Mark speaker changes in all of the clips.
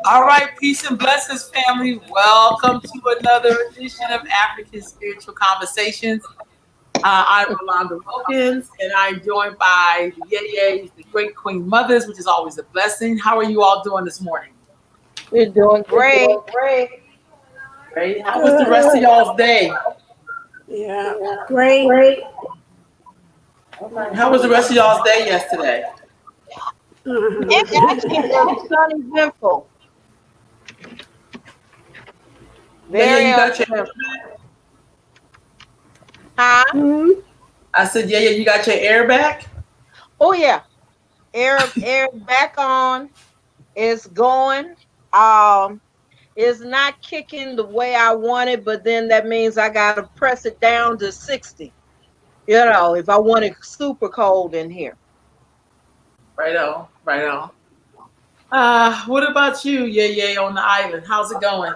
Speaker 1: All right, peace and blessings, family. Welcome to another edition of African Spiritual Conversations. I'm Rolanda Wilkins, and I'm joined by the Yayas, the Great Queen Mothers, which is always a blessing. How are you all doing this morning?
Speaker 2: We're doing great.
Speaker 1: Great. How was the rest of y'all's day?
Speaker 3: Yeah, great.
Speaker 1: How was the rest of y'all's day yesterday?
Speaker 2: It actually was uneventful.
Speaker 1: Yeah,
Speaker 2: Very
Speaker 1: you got your.
Speaker 2: uneventful. Huh?
Speaker 1: I said, you got your air back.
Speaker 2: Oh yeah. Air back on. It's going. Um, it's not kicking the way I want it, but then that means I gotta press it down to 60. If I want it super cold in here.
Speaker 1: Right on, right on. What about you, on the island? How's it going?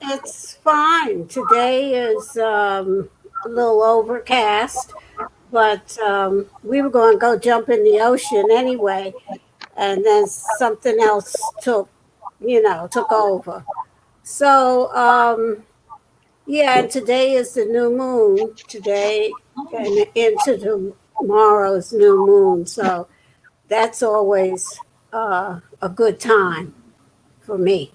Speaker 3: It's fine. Today is a little overcast, but we were going to go jump in the ocean anyway, and then something else took over. So, yeah, and today is the new moon today, and into tomorrow's new moon. So that's always a good time for me.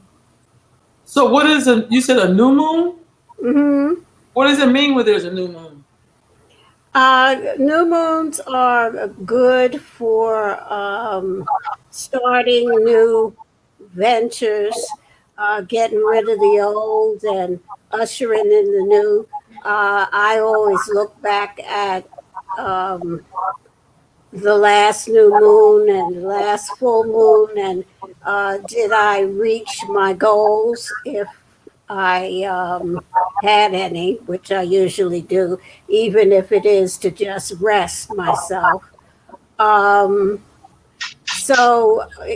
Speaker 1: So, what is a? You said a new moon.
Speaker 3: Hmm.
Speaker 1: What does it mean when there's a new moon?
Speaker 3: New moons are good for starting new ventures, getting rid of the old and ushering in the new. I always look back at um, the last new moon and the last full moon, and did I reach my goals? If I had any, which I usually do, even if it is to just rest myself. Um,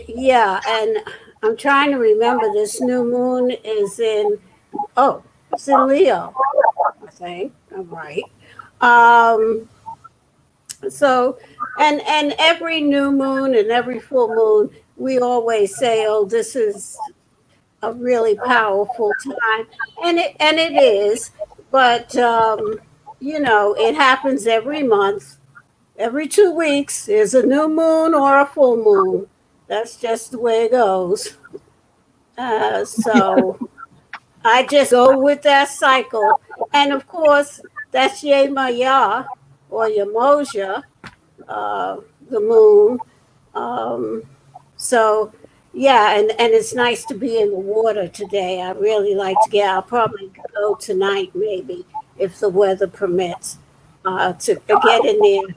Speaker 3: yeah, and I'm trying to remember this new moon is it's in Leo, I think. I'm right. Um, so, and every new moon and every full moon, we always say, "Oh, this is a really powerful time," and it is. But it happens every month. Every 2 weeks is a new moon or a full moon. That's just the way it goes. So I just go with that cycle, and of course that's Yemaya or Yamoja, uh, the moon. Um, so yeah, and it's nice to be in the water today. I really like to get. I'll probably go tonight, maybe if the weather permits, to get in there,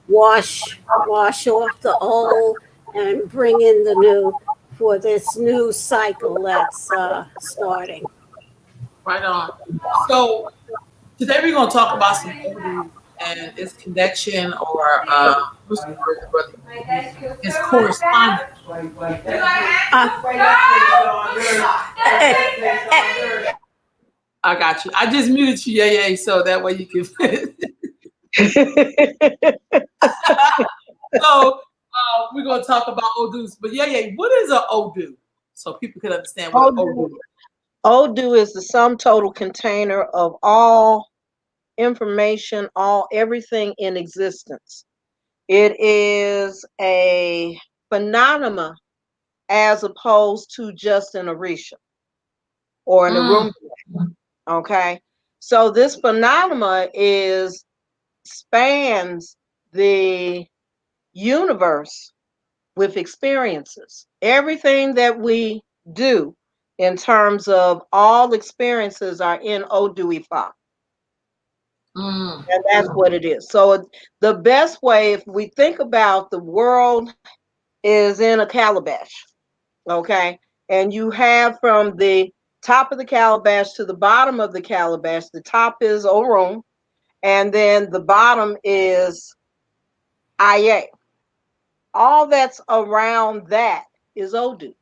Speaker 3: wash off the old, and bring in the new for this new cycle that's starting.
Speaker 1: Right on. So today we're going to talk about some oldies and its connection, or what's the word, brother? Its correspondence.
Speaker 3: Eh,
Speaker 1: I got you. I just muted you, so that way you can. So we're going to talk about Odus. But what is an Odu? So people can understand what an
Speaker 2: Odu,
Speaker 1: Odu is.
Speaker 2: Odu is the sum total container of all information, all everything in existence. It is a phenomenon as opposed to just an Orisha or an
Speaker 1: Mm,
Speaker 2: Arum. Okay. So this phenomenon is spans the universe with experiences. Everything that we do in terms of all experiences are in Oduifa.
Speaker 1: mm,
Speaker 2: And that's what it is. So the best way, if we think about the world, is in a calabash. Okay. And you have from the top of the calabash to the bottom of the calabash. The top is Orun, and then the bottom is Aye. All that's around that is Odu.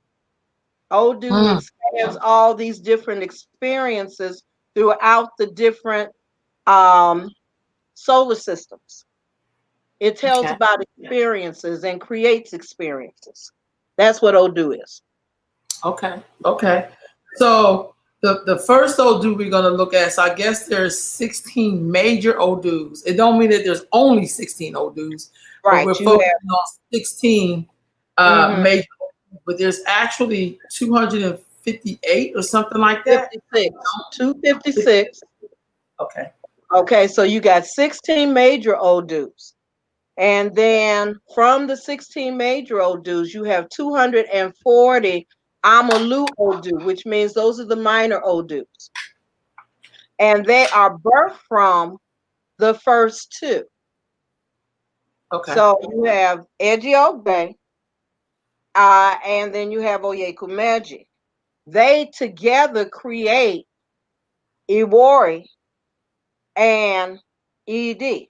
Speaker 2: Odu expands all these different experiences throughout the different solar systems. It tells
Speaker 1: Okay.
Speaker 2: about experiences and creates experiences. That's what Odu is.
Speaker 1: Okay. Okay. So the first Odu we're gonna look at. So I guess there's 16 major Odus. It don't mean that there's only 16 Odus, but
Speaker 2: Right.
Speaker 1: we're
Speaker 2: You
Speaker 1: focusing
Speaker 2: have
Speaker 1: on 16 major. But there's actually 258 or something like that.
Speaker 2: 56. 256.
Speaker 1: Okay.
Speaker 2: Okay, so you got 16 major Odus. And then from the 16 major Odus, you have 240 Amalu Odu, which means those are the minor Odus. And they are birthed from the first two.
Speaker 1: Okay.
Speaker 2: So you have Ejiogbe, and then you have Oyekumeji. They together create Iwori and ED.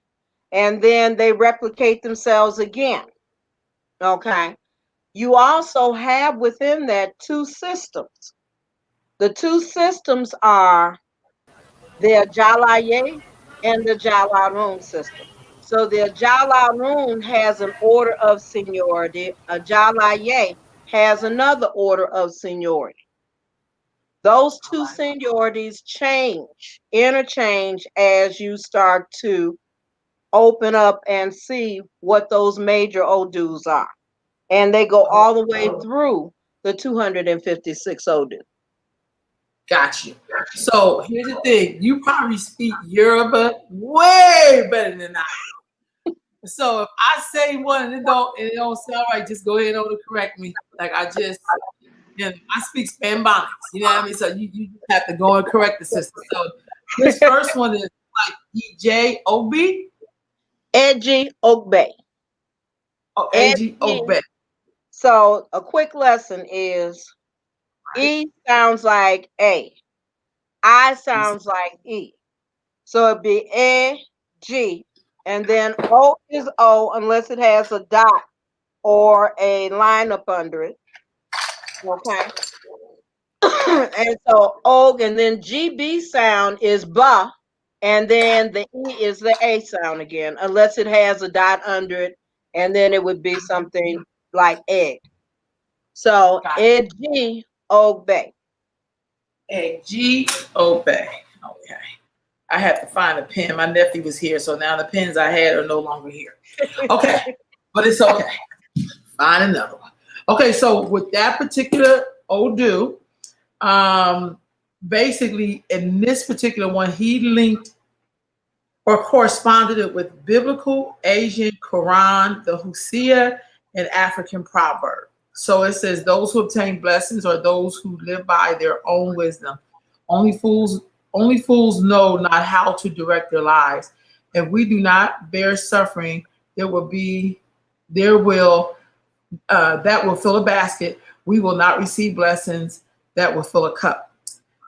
Speaker 2: And then they replicate themselves again. Okay. You also have within that two systems. The two systems are the Jalaye and the Jalarun system. So the Jalarun has an order of seniority. A Jalaye has another order of seniority. Those two seniorities interchange as you start to open up and see what those major Odus are. And they go all the way through the 256 Odu.
Speaker 1: Got you. So here's the thing. You probably speak Yoruba way better than I do. So if I say one and it don't sound right, just go ahead and correct me. Like I speak Spambonics. You know what I mean? So you have to go and correct the system. So this first one is like EJ-OB.
Speaker 2: Edgy Ogbe.
Speaker 1: Oh, A-G-O-B.
Speaker 2: So a quick lesson is E sounds like A. I sounds like E. So it'd be A, G, and then O is O unless it has a dot or a line up under it. Okay. And so Og, and then GB sound is ba, and then the E is the A sound again, unless it has a dot under it, and then it would be something like egg. So E-G, Ogbe.
Speaker 1: A-G-O-B. Okay. I had to find a pen. My nephew was here, so now the pens I had are no longer here. Okay, but it's okay. Find another one. Okay, so with that particular Odu, basically in this particular one, he linked or corresponded it with biblical, Asian, Quran, the Hosea, and African proverb. So it says, those who obtain blessings are those who live by their own wisdom. Only fools know not how to direct their lives. If we do not bear suffering, that will fill a basket. We will not receive blessings that will fill a cup.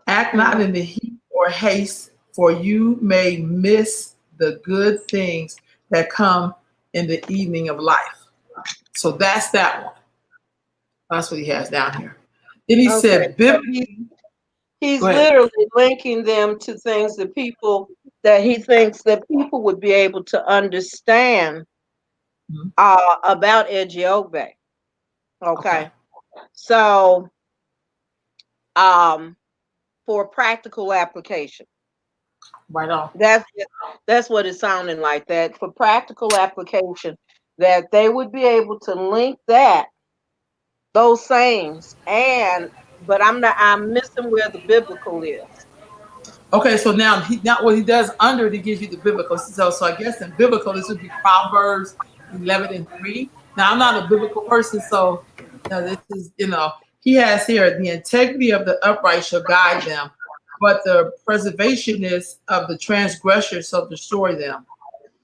Speaker 1: Act not in the heat or haste, for you may miss the good things that come in the evening of life. So that's that one. That's what he has down here. Then he said,
Speaker 2: he's literally linking them to things that he thinks that people would be able to understand about Ejiogbe. Okay. So for practical application.
Speaker 1: Right on.
Speaker 2: That's what it's sounding like, that for practical application, that they would be able to link those sayings, but I'm missing where the biblical is.
Speaker 1: Okay, so now what he does under it, he gives you the biblical. So I guess in biblical, this would be Proverbs 11:3. Now I'm not a biblical person, so this is, he has here, the integrity of the upright shall guide them, but the preservationists of the transgressors shall destroy them.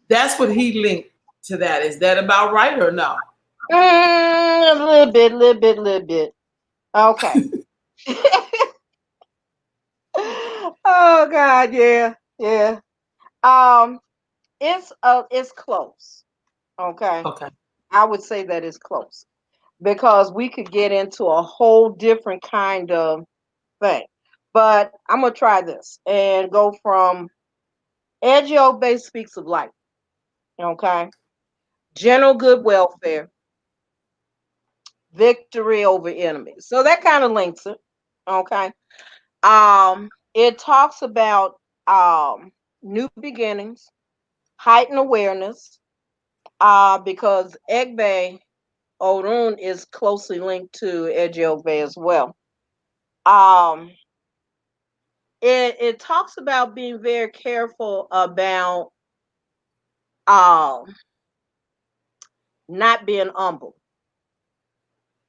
Speaker 1: That's what he linked to that. Is that about right or no?
Speaker 2: A little bit. Okay. Oh God, yeah, yeah. It's close. Okay.
Speaker 1: Okay.
Speaker 2: I would say that it's close because we could get into a whole different kind of thing. But I'm gonna try this and go from Edgeo Bay speaks of life. Okay. General good welfare, victory over enemies. So that kind of links it. Okay. It talks about new beginnings, heightened awareness, because Egbe Orun is closely linked to Ejiobe as well. Um, it talks about being very careful about um not being humble.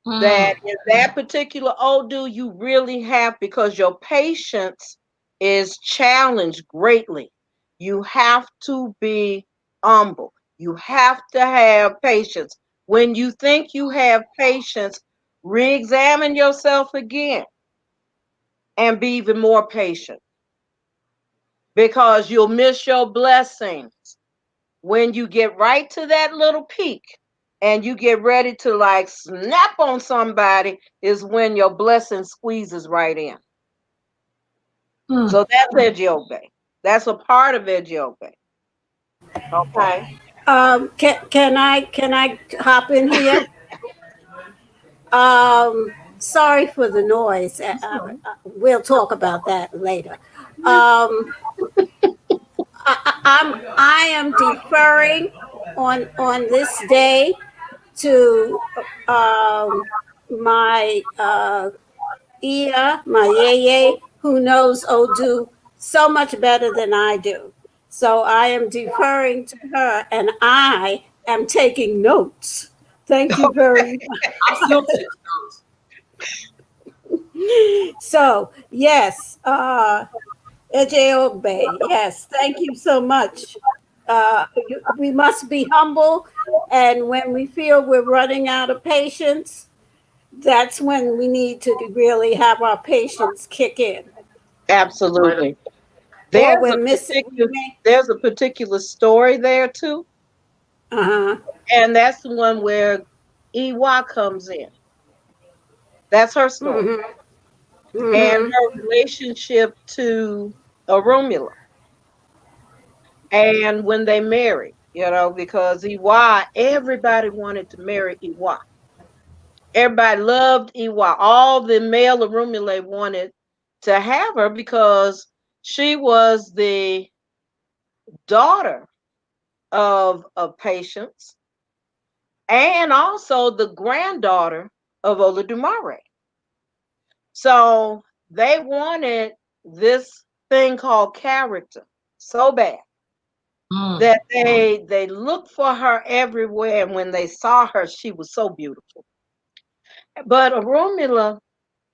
Speaker 2: That
Speaker 1: Mm.
Speaker 2: in that particular Odu you really have, because your patience is challenged greatly. You have to be humble. You have to have patience. When you think you have patience, re-examine yourself again and be even more patient, because you'll miss your blessings when you get right to that little peak and you get ready to like snap on somebody, is when your blessing squeezes right in.
Speaker 1: Mm.
Speaker 2: So that's Ediobe. That's a part of Ediobe. Okay.
Speaker 3: Can I hop in here? Sorry for the noise. We'll talk about that later. Um, I am deferring on this day to my my yeye, who knows Odu so much better than I do. So I am deferring to her, and I am taking notes. Thank you very much.
Speaker 1: I'm still taking those.
Speaker 3: So yes, Ejeobe, yes, thank you so much. We must be humble, and when we feel we're running out of patience, that's when we need to really have our patience kick in,
Speaker 1: Right.
Speaker 2: Absolutely.
Speaker 3: or
Speaker 2: There's a
Speaker 3: we're missing. We
Speaker 2: particular
Speaker 3: may.
Speaker 2: there's a particular story there too,
Speaker 3: Uh huh.
Speaker 2: and that's the one where Iwa comes in. That's her story.
Speaker 3: Mm-hmm.
Speaker 2: And
Speaker 3: Mm-hmm.
Speaker 2: her relationship to Romula. And when they married, because Iwa, everybody wanted to marry Iwa. Everybody loved Iwa. All the male Arumule wanted to have her because she was the daughter of Patience and also the granddaughter of Olodumare. So they wanted this thing called character so bad
Speaker 1: Mm.
Speaker 2: that they looked for her everywhere, and when they saw her, she was so beautiful. But Arumila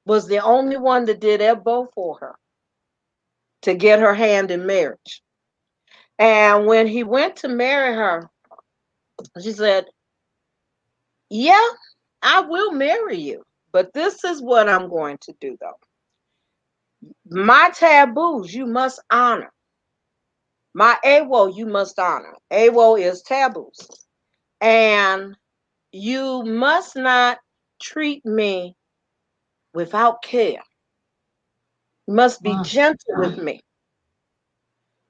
Speaker 2: was the only one that did Ebo for her to get her hand in marriage. And when he went to marry her, she said, "Yeah, I will marry you, but this is what I'm going to do though. My taboos you must honor. My AWO you must honor. AWO is taboos. And you must not treat me without care. You must be
Speaker 1: Mm.
Speaker 2: gentle with me.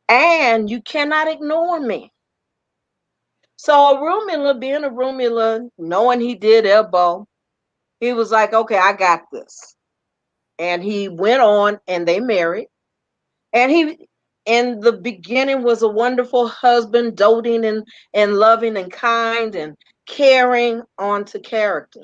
Speaker 2: And you cannot ignore me." So Arumila, being Arumila, knowing he did Ebo, he was like, okay, I got this. And he went on and they married. And he in the beginning was a wonderful husband, doting and loving and kind and caring onto character.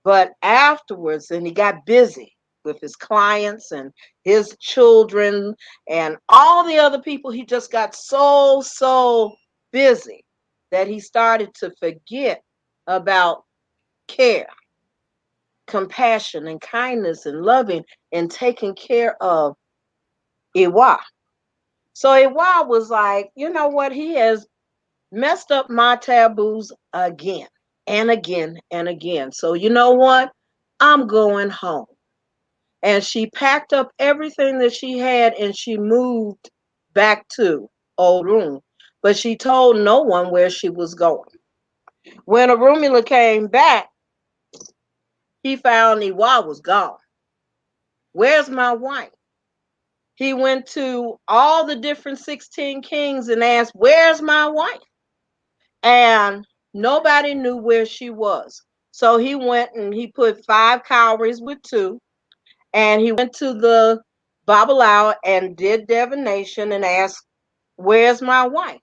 Speaker 2: But afterwards, and he got busy with his clients and his children and all the other people. He just got so busy that he started to forget about care, compassion, and kindness, and loving and taking care of Iwa. So Iwa was like, you know what? He has messed up my taboos again and again and again. So you know what? I'm going home. and she packed up everything that she had and she moved back to Orun. But she told no one where she was going. When Orunmila came back, he found Iwa was gone. Where's my wife? He went to all the different 16 kings and asked, where's my wife? And nobody knew where she was. So he went and he put 5 cowries with 2, and he went to the Babalawo and did divination and asked, where's my wife?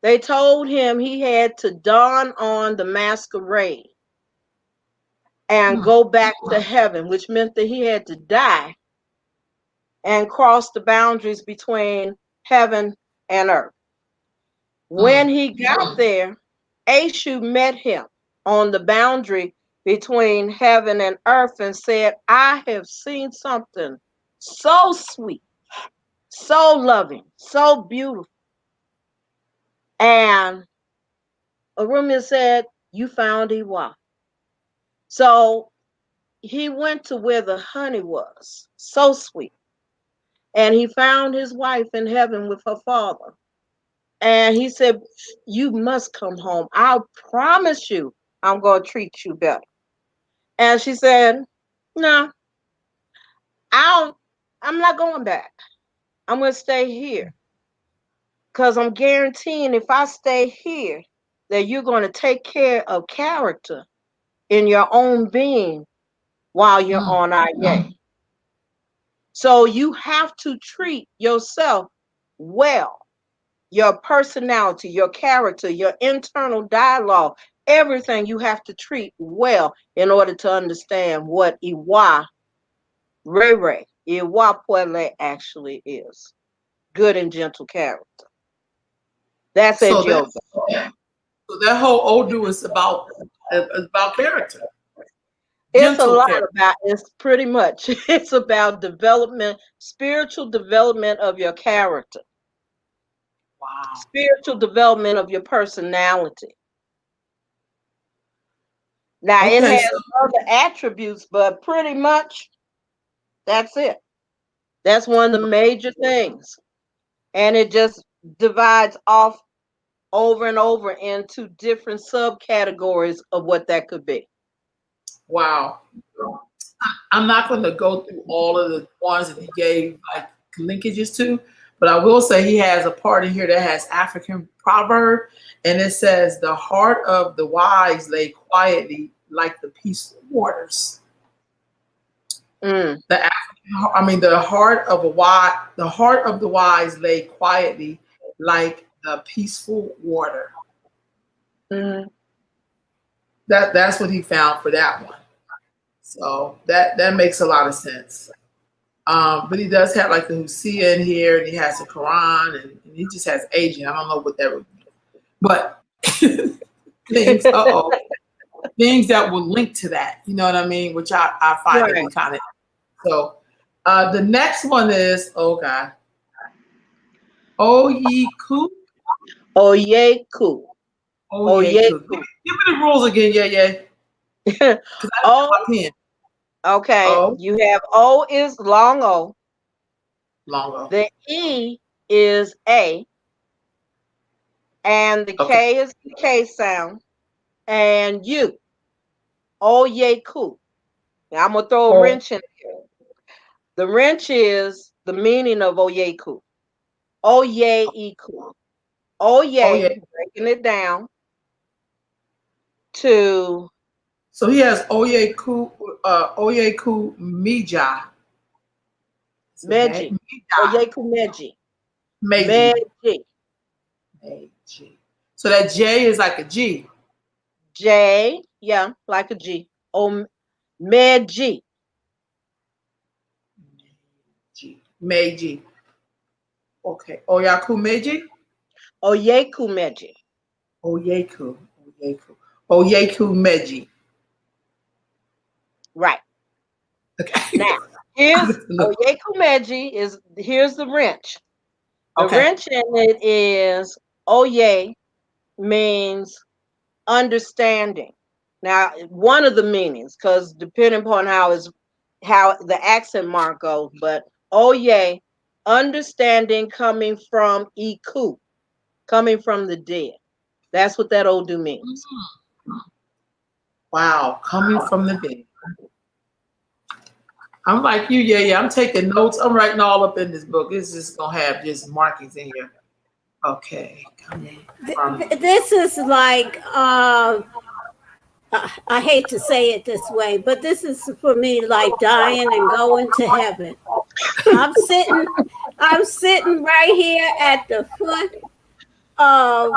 Speaker 2: They told him he had to don on the masquerade and go back to heaven, which meant that he had to die and cross the boundaries between heaven and earth. When he got there, Eshu met him on the boundary between heaven and earth and said, I have seen something so sweet, so loving, so beautiful. And Orunmila said, you found Iwa. So he went to where the honey was, so sweet. And he found his wife in heaven with her father. And he said, you must come home. I'll promise you I'm going to treat you better. And she said, no, I'm not going back. I'm going to stay here. Because I'm guaranteeing if I stay here, that you're going to take care of character in your own being while you're on Iya. So you have to treat yourself well. Your personality, your character, your internal dialogue, everything you have to treat well in order to understand what Iwa Rere, Iwa Pwele actually is. Good and gentle character. That's
Speaker 1: So
Speaker 2: it, yoga.
Speaker 1: So that whole Odu is about character.
Speaker 2: It's a lot
Speaker 1: Character.
Speaker 2: about, it's pretty much, it's about development, spiritual development of your character.
Speaker 1: Wow.
Speaker 2: Spiritual development of your personality. Now, it has other attributes, but pretty much that's it. That's one of the major things. And it just divides off over and over into different subcategories of what that could be.
Speaker 1: Wow. I'm not going to go through all of the ones that he gave like linkages to, but I will say he has a part in here that has African proverb, and it says, the heart of the wise lay quietly like the peaceful waters. The heart of the wise lay quietly like the peaceful water. That's what he found for that one. So that makes a lot of sense. But he does have like the Hosea in here, and he has the Quran, and he just has aging. I don't know what that would be. But things that will link to that, you know what I mean? Which I find to be kind of. So the next one is, oh God, Oyeku.
Speaker 2: Oyeku.
Speaker 1: Oyeku. Give me the rules again, yeah.
Speaker 2: Okay.
Speaker 1: O.
Speaker 2: You have O is long O.
Speaker 1: Long O.
Speaker 2: The E is A. And the K is the K sound. And U. Oyeku. Now I'm going to throw a wrench in here. The wrench is the meaning of Oyeku. Oyeku. Oye, breaking it down to.
Speaker 1: So he has Oyeku Mija.
Speaker 2: Meji. Oyeku Meji.
Speaker 1: Meji. So that J is like a G.
Speaker 2: J, yeah, like a G. Meji.
Speaker 1: Meji. Okay. Oyaku Meji?
Speaker 2: Oyeku Meji.
Speaker 1: Oyeku Meji.
Speaker 2: Right.
Speaker 1: Okay.
Speaker 2: Now, here's Oyeku Meji here's the wrench. The wrench in it is Oye means understanding. Now, one of the meanings, because depending upon how it's how the accent mark goes, but Oye, understanding coming from Iku, coming from the dead. That's what that Odu means.
Speaker 1: Wow, coming from the dead. I'm like you, yeah. I'm taking notes. I'm writing all up in this book. It's just gonna have just markings in here. Okay, coming from.
Speaker 3: This is like I hate to say it this way, but this is for me like dying and going to heaven. I'm sitting right here at the foot of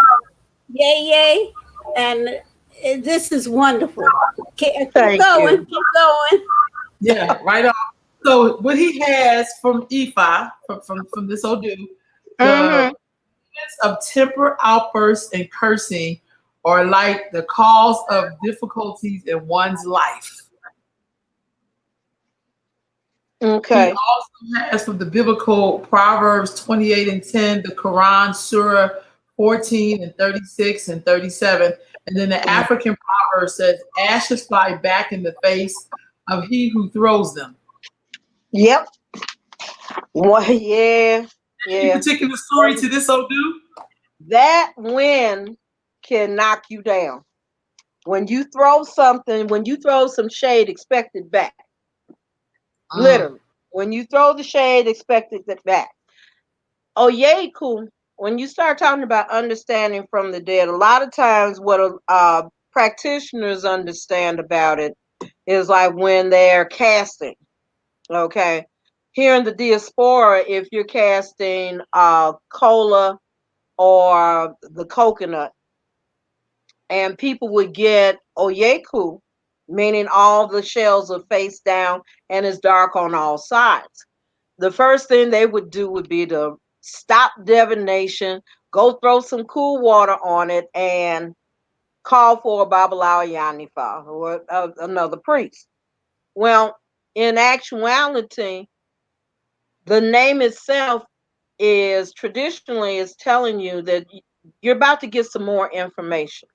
Speaker 3: Yay, and this is wonderful. Keep
Speaker 2: Thank
Speaker 3: going,
Speaker 2: you.
Speaker 3: keep going.
Speaker 1: Yeah, right on. So what he has from Ifa, from this Odu, the events of temper outbursts and cursing are like the cause of difficulties in one's life. He
Speaker 2: Okay.
Speaker 1: also has from the biblical Proverbs 28 and 10, the Quran, Surah 14 and 36 and 37. And then the African proverb says, ashes fly back in the face of he who throws them.
Speaker 2: Yep. Well, yeah.
Speaker 1: Any particular story to this Odu?
Speaker 2: That wind can knock you down. When you throw something, when you throw some shade, expect it back. Literally. When you throw the shade, expect it back. Oyeku, when you start talking about understanding from the dead, a lot of times what practitioners understand about it is like when they're casting. Okay. Here in the diaspora, if you're casting cola or the coconut, and people would get oyeku, meaning all the shells are face down and it's dark on all sides. The first thing they would do would be to stop divination, go throw some cool water on it, and call for a Babalawo Yanifa or another priest. Well, in actuality, the name itself is traditionally is telling you that you're about to get some more information.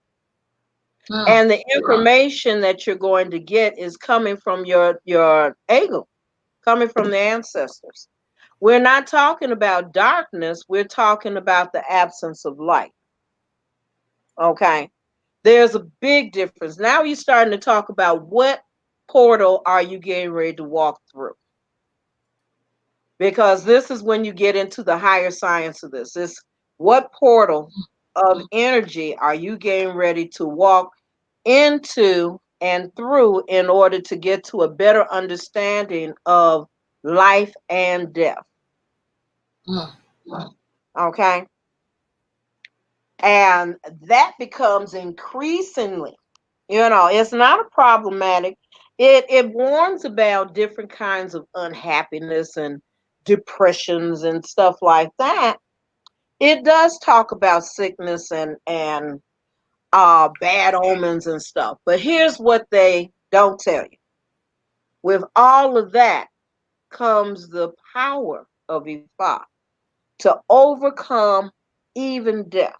Speaker 2: And the information that you're going to get is coming from your ego, coming from the ancestors. We're not talking about darkness, we're talking about the absence of light. Okay. There's a big difference. Now you're starting to talk about what portal are you getting ready to walk through? Because this is when you get into the higher science of this. This what portal of energy are you getting ready to walk into and through in order to get to a better understanding of life and death? Okay. And that becomes increasingly, it's not a problematic. It warns about different kinds of unhappiness and depressions and stuff like that. It does talk about sickness and bad omens and stuff. But here's what they don't tell you. With all of that comes the power of Ifa to overcome even death.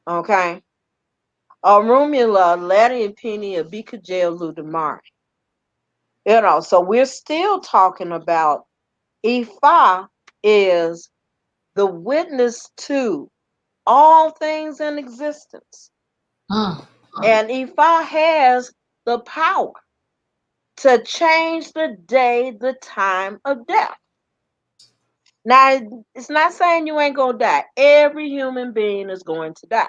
Speaker 2: Okay? Rumula, Lati Pini, Abika Jail Ludamari. So we're still talking about Ifa is the witness to all things in existence. And Ifa has the power to change the day, the time of death. Now, it's not saying you ain't going to die. Every human being is going to die.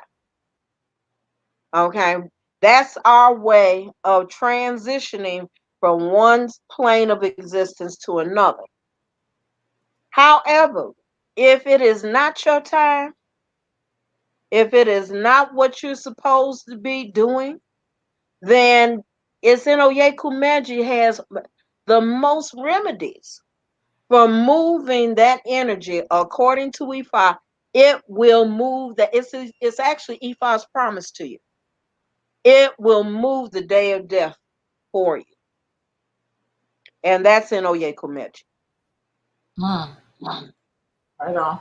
Speaker 2: Okay? That's our way of transitioning from one plane of existence to another. However, if it is not your time, if it is not what you're supposed to be doing, then it's in Oyeku Meji has the most remedies for moving that energy according to Ifa. It will move that. It's actually Ifa's promise to you. It will move the day of death for you. And that's in Oyeku Meji.
Speaker 1: Right on.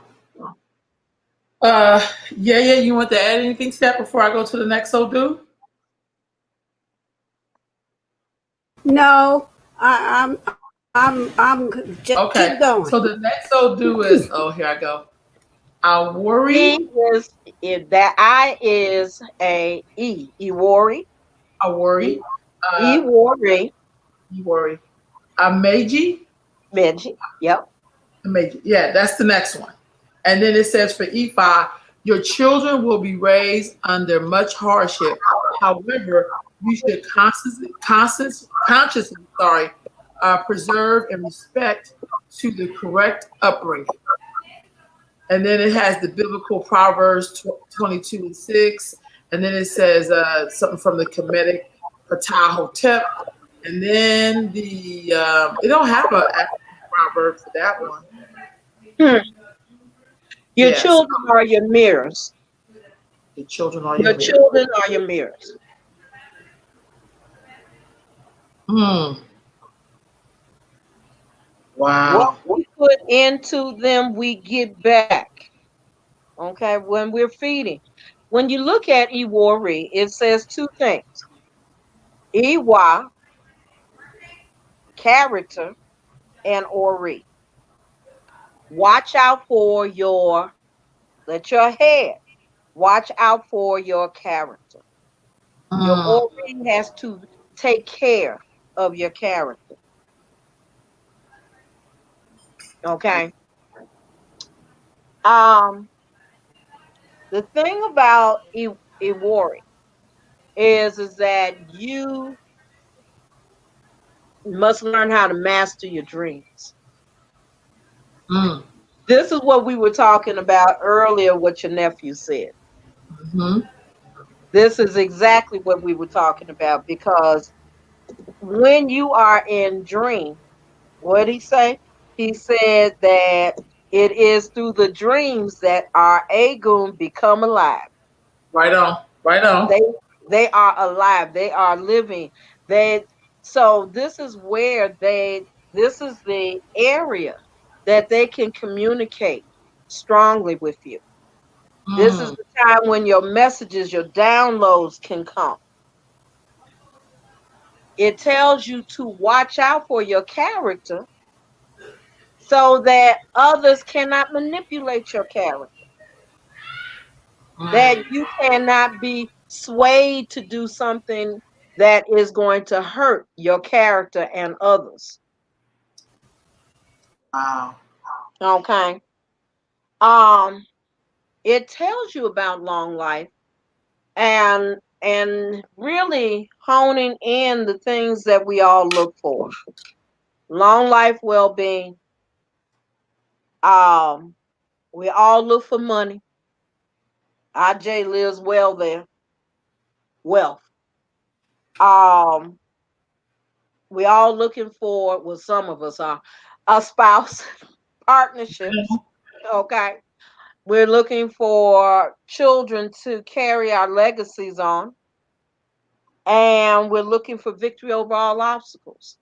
Speaker 1: Yeah, you want to add anything to that before I go to the next Odu?
Speaker 3: No, I, I'm just
Speaker 1: Okay.
Speaker 3: keep going.
Speaker 1: So the next Odu is, oh, here I go.
Speaker 2: E
Speaker 1: Awori.
Speaker 2: is if that I is a E. Iwori. E
Speaker 1: Awori.
Speaker 2: Iwori.
Speaker 1: Iwori. Ameji.
Speaker 2: Meji. Yep.
Speaker 1: Ameji. Yeah, that's the next one. And then it says for Ifa, your children will be raised under much hardship. However, you should consciously, preserve and respect to the correct upbringing. And then it has the biblical Proverbs 22:6. And then it says something from the Kemetic Ptah. And then it don't have an African proverb for that one.
Speaker 2: Hmm. Your
Speaker 1: Yes,
Speaker 2: children are your mirrors.
Speaker 1: the children are your
Speaker 2: Your
Speaker 1: mirror.
Speaker 2: children are your mirrors.
Speaker 1: Hmm.
Speaker 2: What
Speaker 1: Wow.
Speaker 2: we put into them, we get back. Okay, when we're feeding. When you look at Iwori, it says two things. Iwa, character, and Ori. Watch out for let your head watch out for your character. Your
Speaker 1: Mm.
Speaker 2: Ori has to take care of your character. Okay. Um, the thing about Iwori is that you must learn how to master your dreams.
Speaker 1: Mm.
Speaker 2: This is what we were talking about earlier, what your nephew said.
Speaker 1: Hmm.
Speaker 2: This is exactly what we were talking about because when you are in dream, what did he say? He said that it is through the dreams that our Agun become alive.
Speaker 1: Right on. Right on.
Speaker 2: They they are alive. They are living. They so this is the area that they can communicate strongly with you. This is
Speaker 1: Mm.
Speaker 2: the time when your messages, your downloads can come. It tells you to watch out for your character so that others cannot manipulate your character, that
Speaker 1: Mm.
Speaker 2: you cannot be swayed to do something that is going to hurt your character and others.
Speaker 1: Wow.
Speaker 2: Okay. Um, it tells you about long life and really honing in the things that we all look for. Long life, well-being. Um, we all look for money. IJ lives well there. Wealth. Um, we all looking for, well, some of us are, a spouse, partnerships. Okay. We're looking for children to carry our legacies on. And we're looking for victory over all obstacles.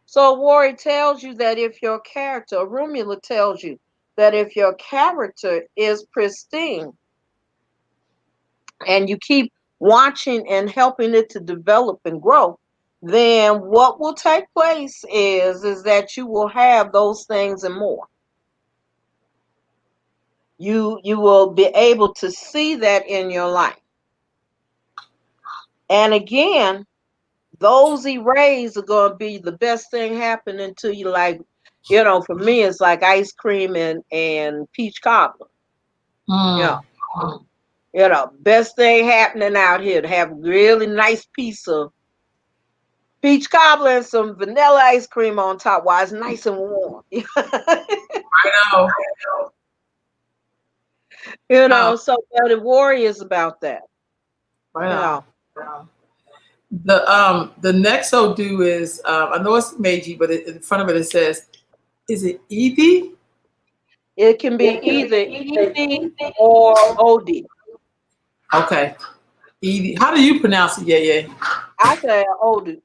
Speaker 2: So Warrior tells you that if your character, Rumula tells you that if your character is pristine and you keep watching and helping it to develop and grow, then what will take place is that you will have those things and more. You will be able to see that in your life. And again, those erase are going to be the best thing happening to you. Like, for me, it's like ice cream and peach cobbler.
Speaker 1: Mm.
Speaker 2: Yeah. Best thing happening out here to have a really nice piece of peach cobbler and some vanilla ice cream on top while it's nice and warm.
Speaker 1: I know.
Speaker 2: So the warrior is about that.
Speaker 1: Right
Speaker 2: Yeah.
Speaker 1: on. The next Odu is I know it's Meiji, but in front of it says, is it Edie?
Speaker 2: It can be either ED or OD.
Speaker 1: Okay. Edie. How do you pronounce it? Yeah.
Speaker 2: I say OD.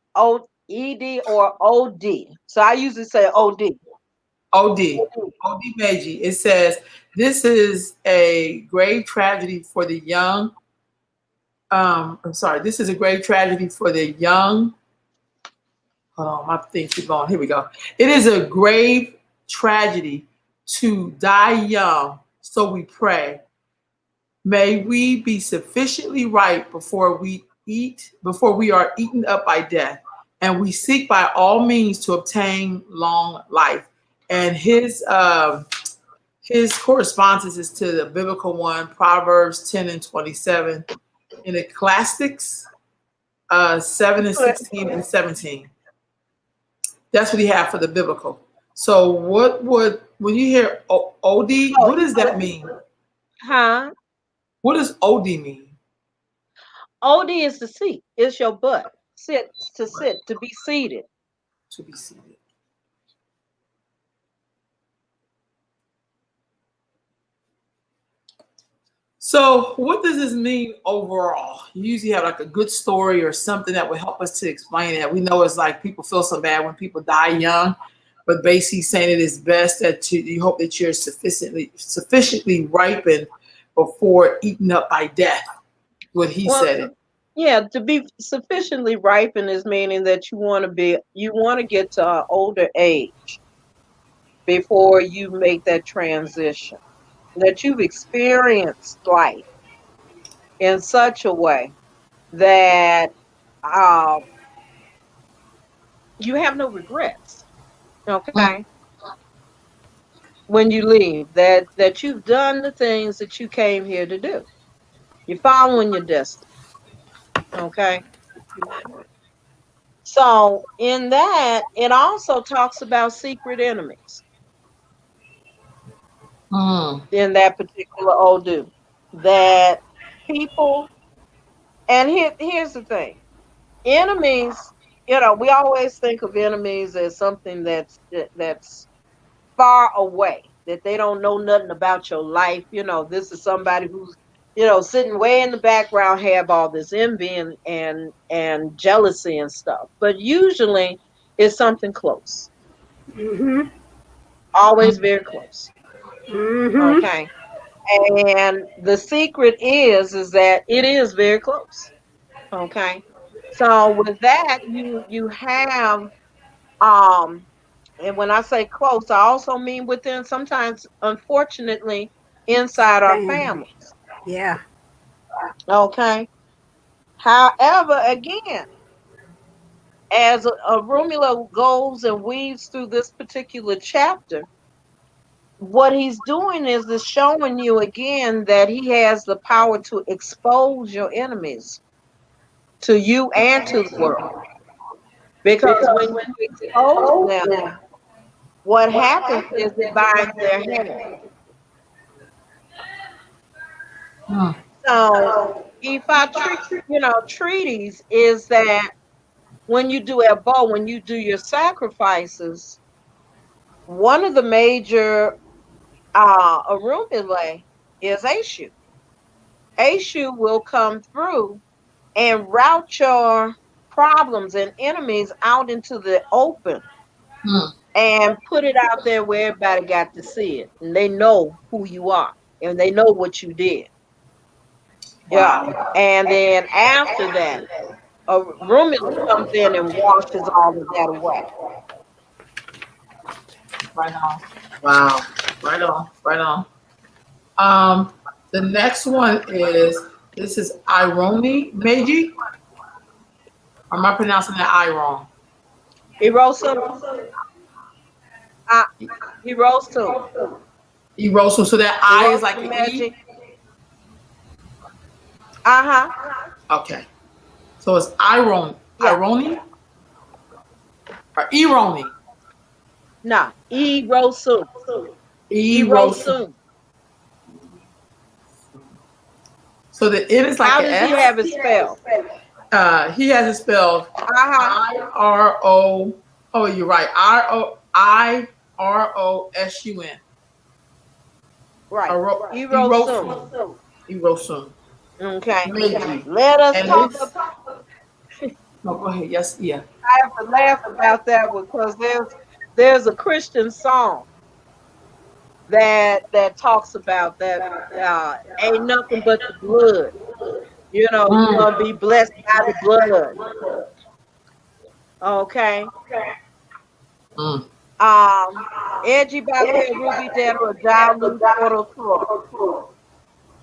Speaker 2: ED or OD. So I usually say OD.
Speaker 1: OD. OD Meiji. It says, this is a grave tragedy for the young. I'm sorry. This is a grave tragedy for the young Hold on, my thing keep going. Here we go. It is a grave tragedy to die young, so we pray. May we be sufficiently ripe before we are eaten up by death, and we seek by all means to obtain long life. And his correspondences is to the biblical one, Proverbs 10 and 27, in Ecclesiastes 7 and 16 and 17. That's what he had for the biblical. So when you hear OD, what does that mean?
Speaker 2: Huh?
Speaker 1: What does OD mean?
Speaker 2: OD is the seat. It's your butt. Sit, to be seated.
Speaker 1: To be seated. So what does this mean overall? You usually have like a good story or something that would help us to explain that. We know it's like people feel so bad when people die young, but basically saying it is best that you hope that you're sufficiently ripened before eaten up by death. What he said.
Speaker 2: Yeah, to be sufficiently ripened is meaning that you want to get to an older age before you make that transition. That you've experienced life in such a way that you have no regrets. Okay. When you leave, that you've done the things that you came here to do. You're following your destiny. Okay. So in that, it also talks about secret enemies. In that particular Odu, that people, and here's the thing, enemies, we always think of enemies as something that's far away, that they don't know nothing about your life. This is somebody who's sitting way in the background, have all this envy and jealousy and stuff, but usually it's something close. Always very close. Okay. And the secret is that it is very close. Okay. So with that, you have and when I say close, I also mean within, sometimes unfortunately inside our families.
Speaker 3: Yeah.
Speaker 2: Okay. However, again, as Romula goes and weaves through this particular chapter, what he's doing is showing you again that he has the power to expose your enemies to you and to the world. Because when you expose them, what happens is it binds their hand. So if I treaties is that when you do when you do your sacrifices, one of the major Arumile is Eshu. Eshu will come through and route your problems and enemies out into the open and put it out there where everybody got to see it. And they know who you are and they know what you did. Wow. Yeah. And then after that, Romula comes in and washes all of that away.
Speaker 1: Right on. Wow. Right on. The next one this is Ironi Meiji. Or am I pronouncing that I wrong?
Speaker 2: Hirosu.
Speaker 1: Hirosu. So that I is like an E? Okay. So it's Ironi? Or Ironi?
Speaker 2: No, Hirosu. Hirosu.
Speaker 1: So the N is like
Speaker 2: how
Speaker 1: an
Speaker 2: does
Speaker 1: S?
Speaker 2: He have it spelled?
Speaker 1: He has it spelled I-R-O. Oh, you're right. I-R-O-S-U-N.
Speaker 2: Right.
Speaker 1: Hirosun.
Speaker 2: Okay.
Speaker 1: Meiji.
Speaker 2: Let us talk about.
Speaker 1: No, go ahead. Yes, yeah.
Speaker 2: I have to laugh about that because there's a Christian song that talks about that. Ain't nothing but the blood. You're gonna be blessed by the blood. Okay.
Speaker 1: Mm.
Speaker 2: Edgy Balea Ruby Dero Jalu Toro Toro.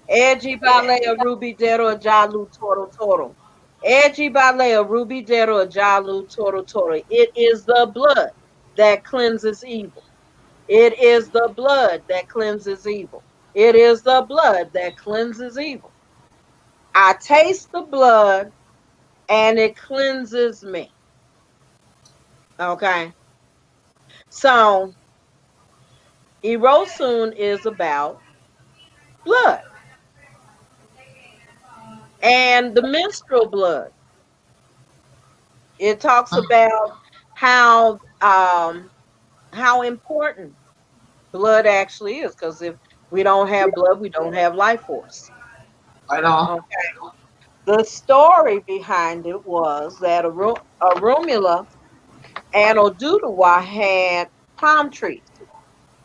Speaker 2: Edgy Balea Ruby Dero Jalu Toro Toro. Edgy Balea Ruby Dero Jalu Toro Toro. It is the blood that cleanses evil. It is the blood that cleanses evil. It is the blood that cleanses evil. I taste the blood and it cleanses me. Okay. So Erosun is about blood and the menstrual blood. It talks
Speaker 1: Mm.
Speaker 2: about how important blood actually is, because if we don't have blood, we don't have life force.
Speaker 1: Right on.
Speaker 2: Okay. The story behind it was that Arumula and Oduduwa had palm trees.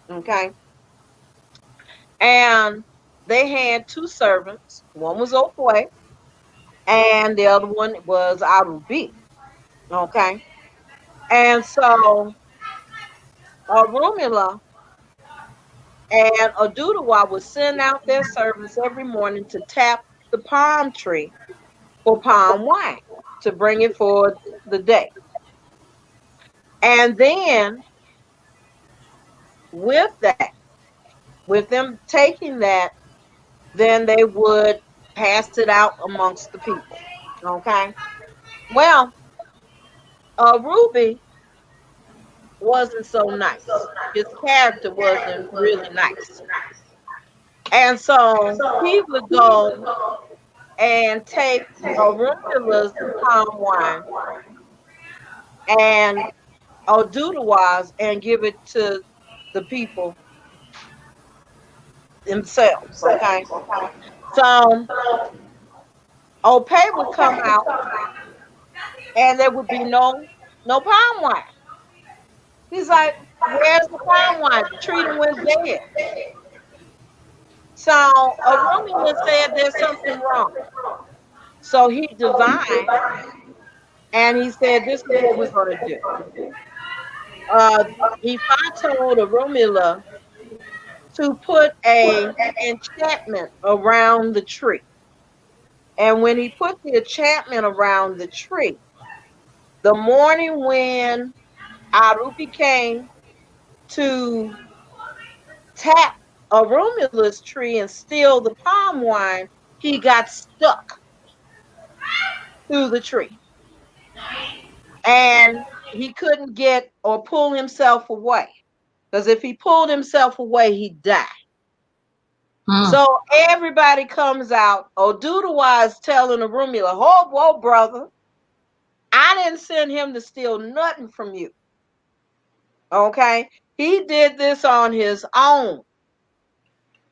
Speaker 2: Okay. And they had two servants. One was Okwe and the other one was Arubi. Okay. And so Arumula and Oduduwa would send out their servants every morning to tap the palm tree for palm wine to bring it for the day. And then with that, with them taking that, then they would pass it out amongst the people. Okay. Well, Ruby wasn't so nice. His character wasn't really nice. And so he would go and take Arundela's palm wine and Oduduwa's and give it to the people themselves. Okay. So Ope would come out and there would be no palm wine. He's like, where's the palm wine? The tree done went dead. So Arumula said there's something wrong. So he divined and he said, this is what we're going to do. Ifa told Arumula to put a enchantment around the tree. And when he put the enchantment around the tree, the morning when Arubi came to tap Arumula's tree and steal the palm wine, he got stuck through the tree. And he couldn't get or pull himself away. Because if he pulled himself away, he'd die.
Speaker 1: Mm.
Speaker 2: So everybody comes out. Oduduwa is telling Arumula, whoa, brother, I didn't send him to steal nothing from you. Okay? He did this on his own.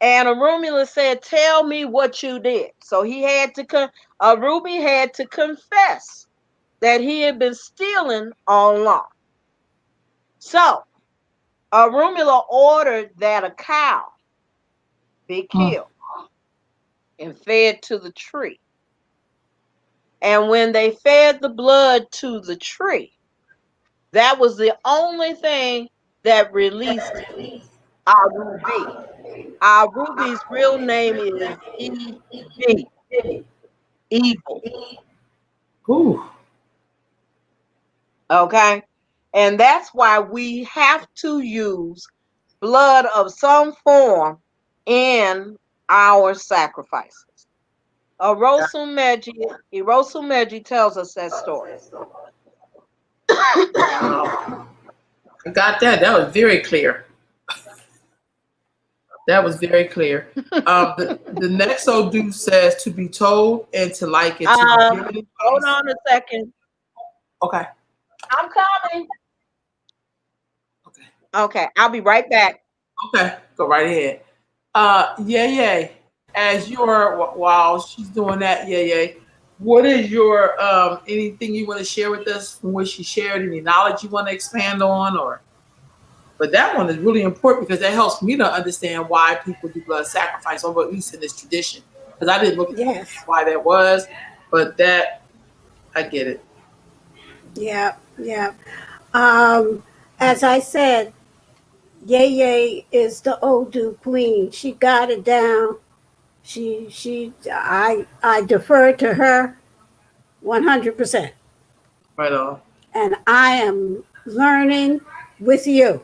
Speaker 2: And Arumula said, tell me what you did. So he had to, Ruby had to confess that he had been stealing all along. So Arumula ordered that a cow be killed and fed to the tree. And when they fed the blood to the tree, that was the only thing that released Arubi. Arubi's real name is E.B. Evil.
Speaker 1: Ooh.
Speaker 2: Okay? And that's why we have to use blood of some form in our sacrifices. Erosu Meji tells us that story.
Speaker 1: I got that. That was very clear. That was very clear. The next Odu says to be told and to like it. To be given
Speaker 2: Hold on a second.
Speaker 1: Okay.
Speaker 2: I'm coming.
Speaker 1: Okay.
Speaker 2: Okay, I'll be right back.
Speaker 1: Okay. Go right ahead. Yeah. As you're while she's doing that, yeah. What is your anything you want to share with us from what she shared? Any knowledge you want to expand on, or? But that one is really important because that helps me to understand why people do blood sacrifice, or at least in this tradition. Because I didn't look at why that was, but that I get it.
Speaker 3: Yeah. Yeah. As I said, Yeye is the Odu queen. She got it down. I defer to her 100%.
Speaker 1: Right on.
Speaker 3: And I am learning with you.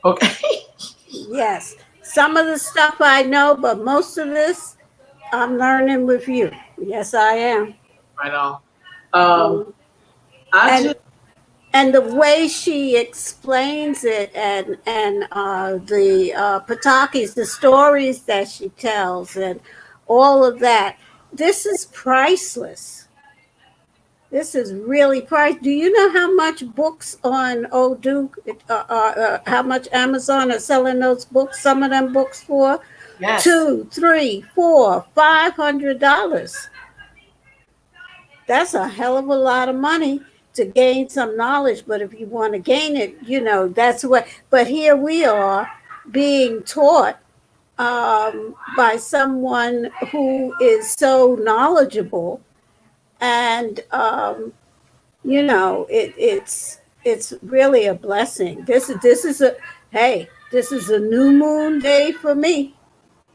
Speaker 1: Okay.
Speaker 3: Yes. Some of the stuff I know, but most of this I'm learning with you. Yes, I am.
Speaker 1: Right on. Um,
Speaker 3: Mm.
Speaker 1: I
Speaker 3: And
Speaker 1: just
Speaker 3: and the way she explains it, and the Patakis, the stories that she tells, and all of that, this is priceless. This is really priceless. Do you know how much books on Odoo, how much Amazon are selling those books? Some of them books for
Speaker 1: yes.
Speaker 3: two, three, four, $500. That's a hell of a lot of money to gain some knowledge. But if you want to gain it, that's what. But here we are being taught by someone who is so knowledgeable, and it's really a blessing. This is a new moon day for me.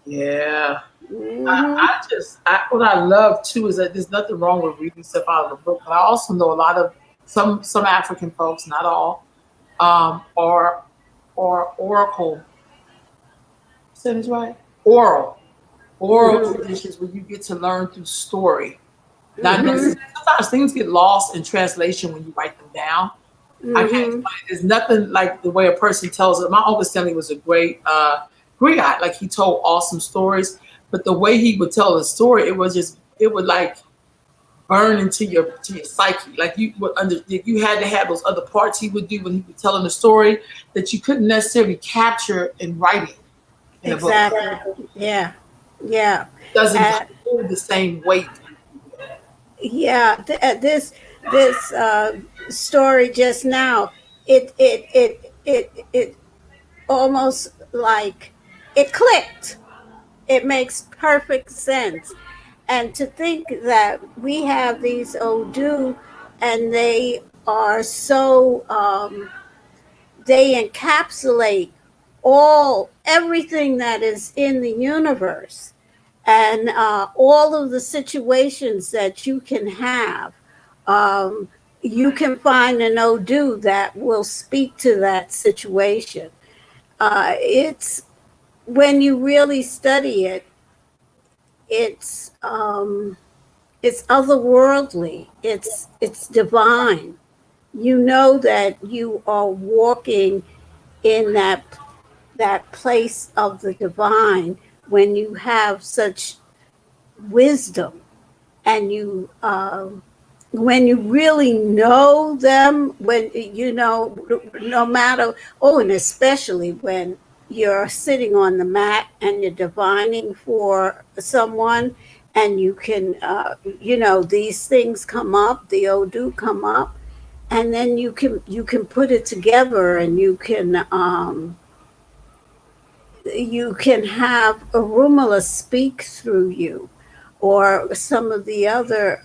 Speaker 1: Yeah.
Speaker 3: Hmm.
Speaker 1: What I love too is that there's nothing wrong with reading stuff out of a book, but I also know a lot of some African folks, not all, or oracle. Say this right? Oral
Speaker 3: Hmm.
Speaker 1: traditions where you get to learn through story. Not
Speaker 3: Hmm.
Speaker 1: necessarily. Sometimes things get lost in translation when you write them down. I can't
Speaker 3: Hmm.
Speaker 1: explain it. There's nothing like the way a person tells it. My uncle Stanley was a great griot. Like he told awesome stories, but the way he would tell the story, it would like burn into your psyche. Like you had to have those other parts he would do when he was telling the story that you couldn't necessarily capture in writing in a book.
Speaker 3: Exactly. Yeah. Yeah.
Speaker 1: It doesn't
Speaker 3: Uh,
Speaker 1: hold the same weight.
Speaker 3: yeah. This story just now, it almost like it clicked. It makes perfect sense. And to think that we have these Odu, and they encapsulate everything that is in the universe, and all of the situations that you can have. Um, you can find an Odu that will speak to that situation. It's When you really study it, it's um, it's otherworldly. It's divine. You know that you are walking in that place of the divine when you have such wisdom, and when you really know them, when no matter, and especially when you're sitting on the mat and you're divining for someone, and you can these things come up, the Odu come up, and then you can put it together, and you can have Arumala speak through you, or some of the other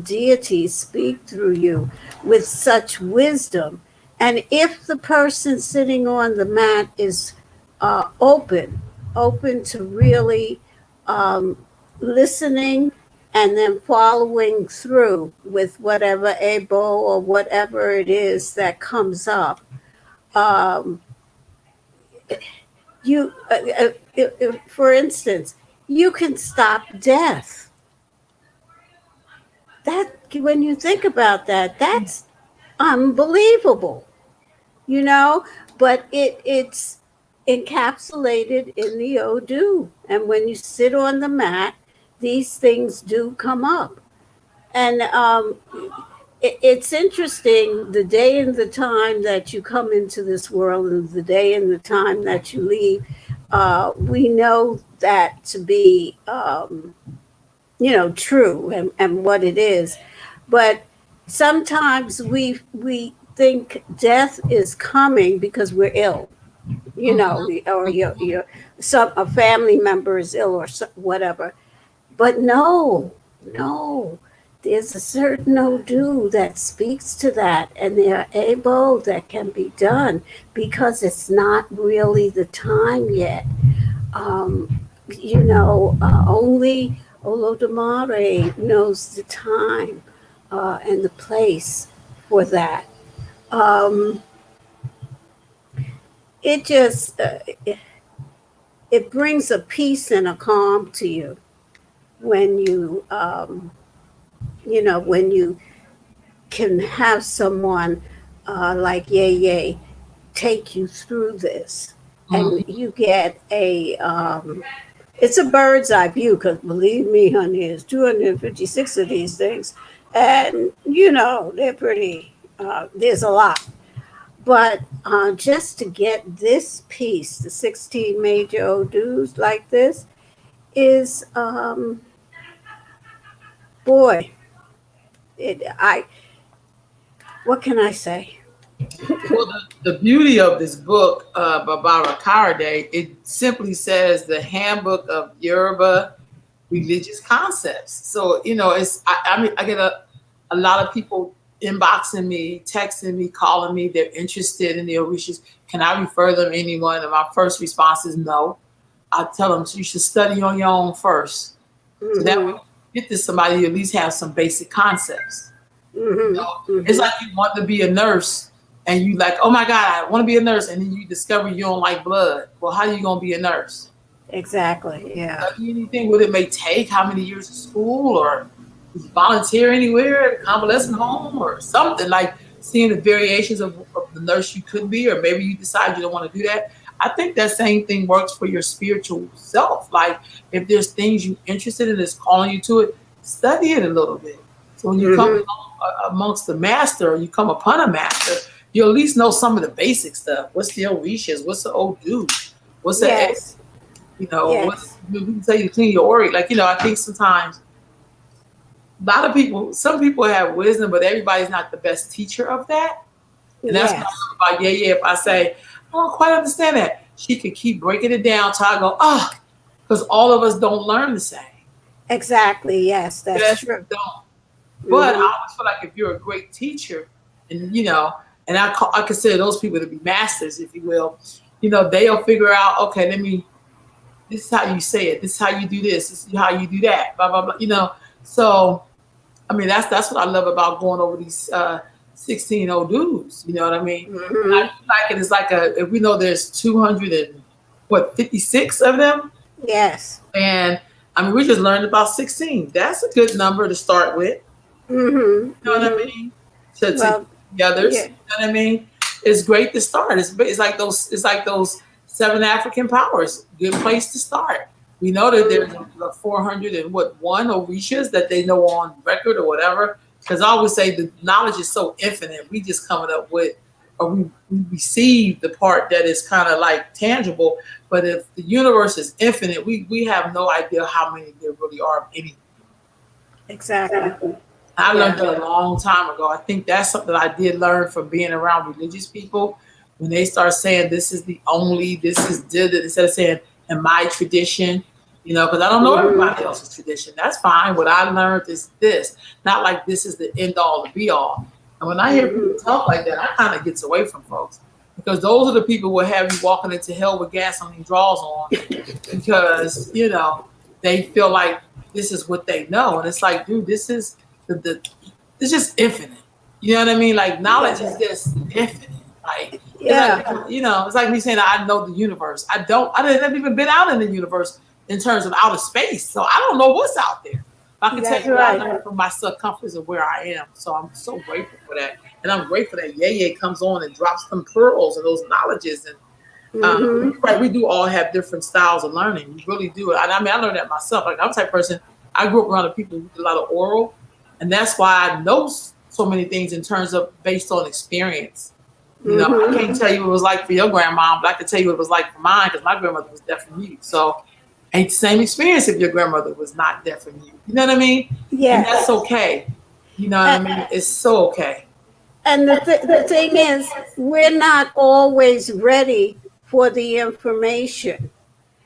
Speaker 3: deities speak through you with such wisdom. And if the person sitting on the mat is open to really um, listening, and then following through with whatever abo or whatever it is that comes up, um, for instance, you can stop death. That When you think about that, that's unbelievable, you know. But it's encapsulated in the Odu, and when you sit on the mat, these things do come up. And it's interesting, the day and the time that you come into this world, and the day and the time that you leave. We know that to be, true, and what it is. But sometimes we think death is coming because we're ill, or a family member is ill, or whatever. But no, no. there's a certain Odu that speaks to that, and they're able, that can be done because it's not really the time yet. Only Olodumare knows the time and the place for that. Um, it just it brings a peace and a calm to you when when you can have someone like Yeye take you through this, and you get a it's a bird's eye view, because believe me, honey, there's 256 of these things, and they're pretty. There's a lot, but just to get this piece, the 16 major Odus like this, is boy, what can I say?
Speaker 1: Well, the beauty of this book by Barbara Karaday, it simply says the handbook of Yoruba religious concepts. So, I get a lot of people inboxing me, texting me, calling me. They're interested in the Orishas. Can I refer them to anyone? And my first response is no. I tell them, you should study on your own first. Mm-hmm. So that way you get to somebody, you at least have some basic concepts. Mm-hmm. It's like you want to be a nurse. And you like, oh my God, I want to be a nurse. And then you discover you don't like blood. Well, how are you going to be a nurse?
Speaker 3: Exactly, yeah.
Speaker 1: Anything what it may take, how many years of school, or volunteer anywhere, convalescent home, or something, like seeing the variations of the nurse you could be, or maybe you decide you don't want to do that. I think that same thing works for your spiritual self. Like if there's things you're interested in that's calling you to it, study it a little bit. So when you come amongst the master, or you come upon a master, you at least know some of the basic stuff. What's the Orishas? What's the Odu? What's the,
Speaker 3: yes.
Speaker 1: we can tell you to clean your ori. Like, I think sometimes some people have wisdom, but everybody's not the best teacher of that. And that's what I love about Yeye. If I say, I don't quite understand that, she could keep breaking it down till I go, because all of us don't learn the same.
Speaker 3: Exactly, yes, that's true.
Speaker 1: Don't. But I always feel like if you're a great teacher, and and I consider those people to be masters, if you will, they'll figure out, okay, this is how you say it, this is how you do this is how you do that, blah, blah, blah, So, I mean, that's what I love about going over these 16 Odus, you know what I mean? Mm-hmm. I like it. It's like if we know there's 256 of them.
Speaker 3: Yes.
Speaker 1: And I mean, we just learned about 16. That's a good number to start with.
Speaker 3: Mm-hmm.
Speaker 1: You know what I mean? To the others, you know what I mean? It's great to start. It's like those 7 African powers. Good place to start. We know that there's 401 Orishas that they know on record or whatever. Because I always say the knowledge is so infinite. We just coming up with, or we receive the part that is kind of like tangible. But if the universe is infinite, we have no idea how many there really are of any.
Speaker 3: Exactly.
Speaker 1: I learned that a long time ago. I think that's something I did learn from being around religious people. When they start saying this is the only, this is did it, instead of saying in my tradition, because I don't know everybody else's tradition. That's fine. What I learned is this, not like this is the end all, the be all. And when I hear people talk like that, I kind of gets away from folks, because those are the people who will have you walking into hell with gasoline draws on, because they feel like this is what they know, and it's like, dude, this is it's just infinite. You know what I mean? Like knowledge is just infinite. Like it's like me saying I know the universe. I haven't even been out in the universe in terms of outer space, so I don't know what's out there. I can tell you what I learned from my circumference of where I am. So I'm so grateful for that, and I'm grateful that Yeye comes on and drops some pearls and those knowledges. And we do all have different styles of learning. We really do. I mean, I learned that myself. Like I'm the type of person. I grew up around the people who do a lot of oral, and that's why I know so many things in terms of based on experience. I can't tell you what it was like for your grandma, but I can tell you what it was like for mine, because my grandmother was deaf and mute. So ain't the same experience if your grandmother was not deaf and mute. You know what I mean? Yeah. And that's okay. You know what I mean? It's so okay.
Speaker 3: And the thing is, we're not always ready for the information.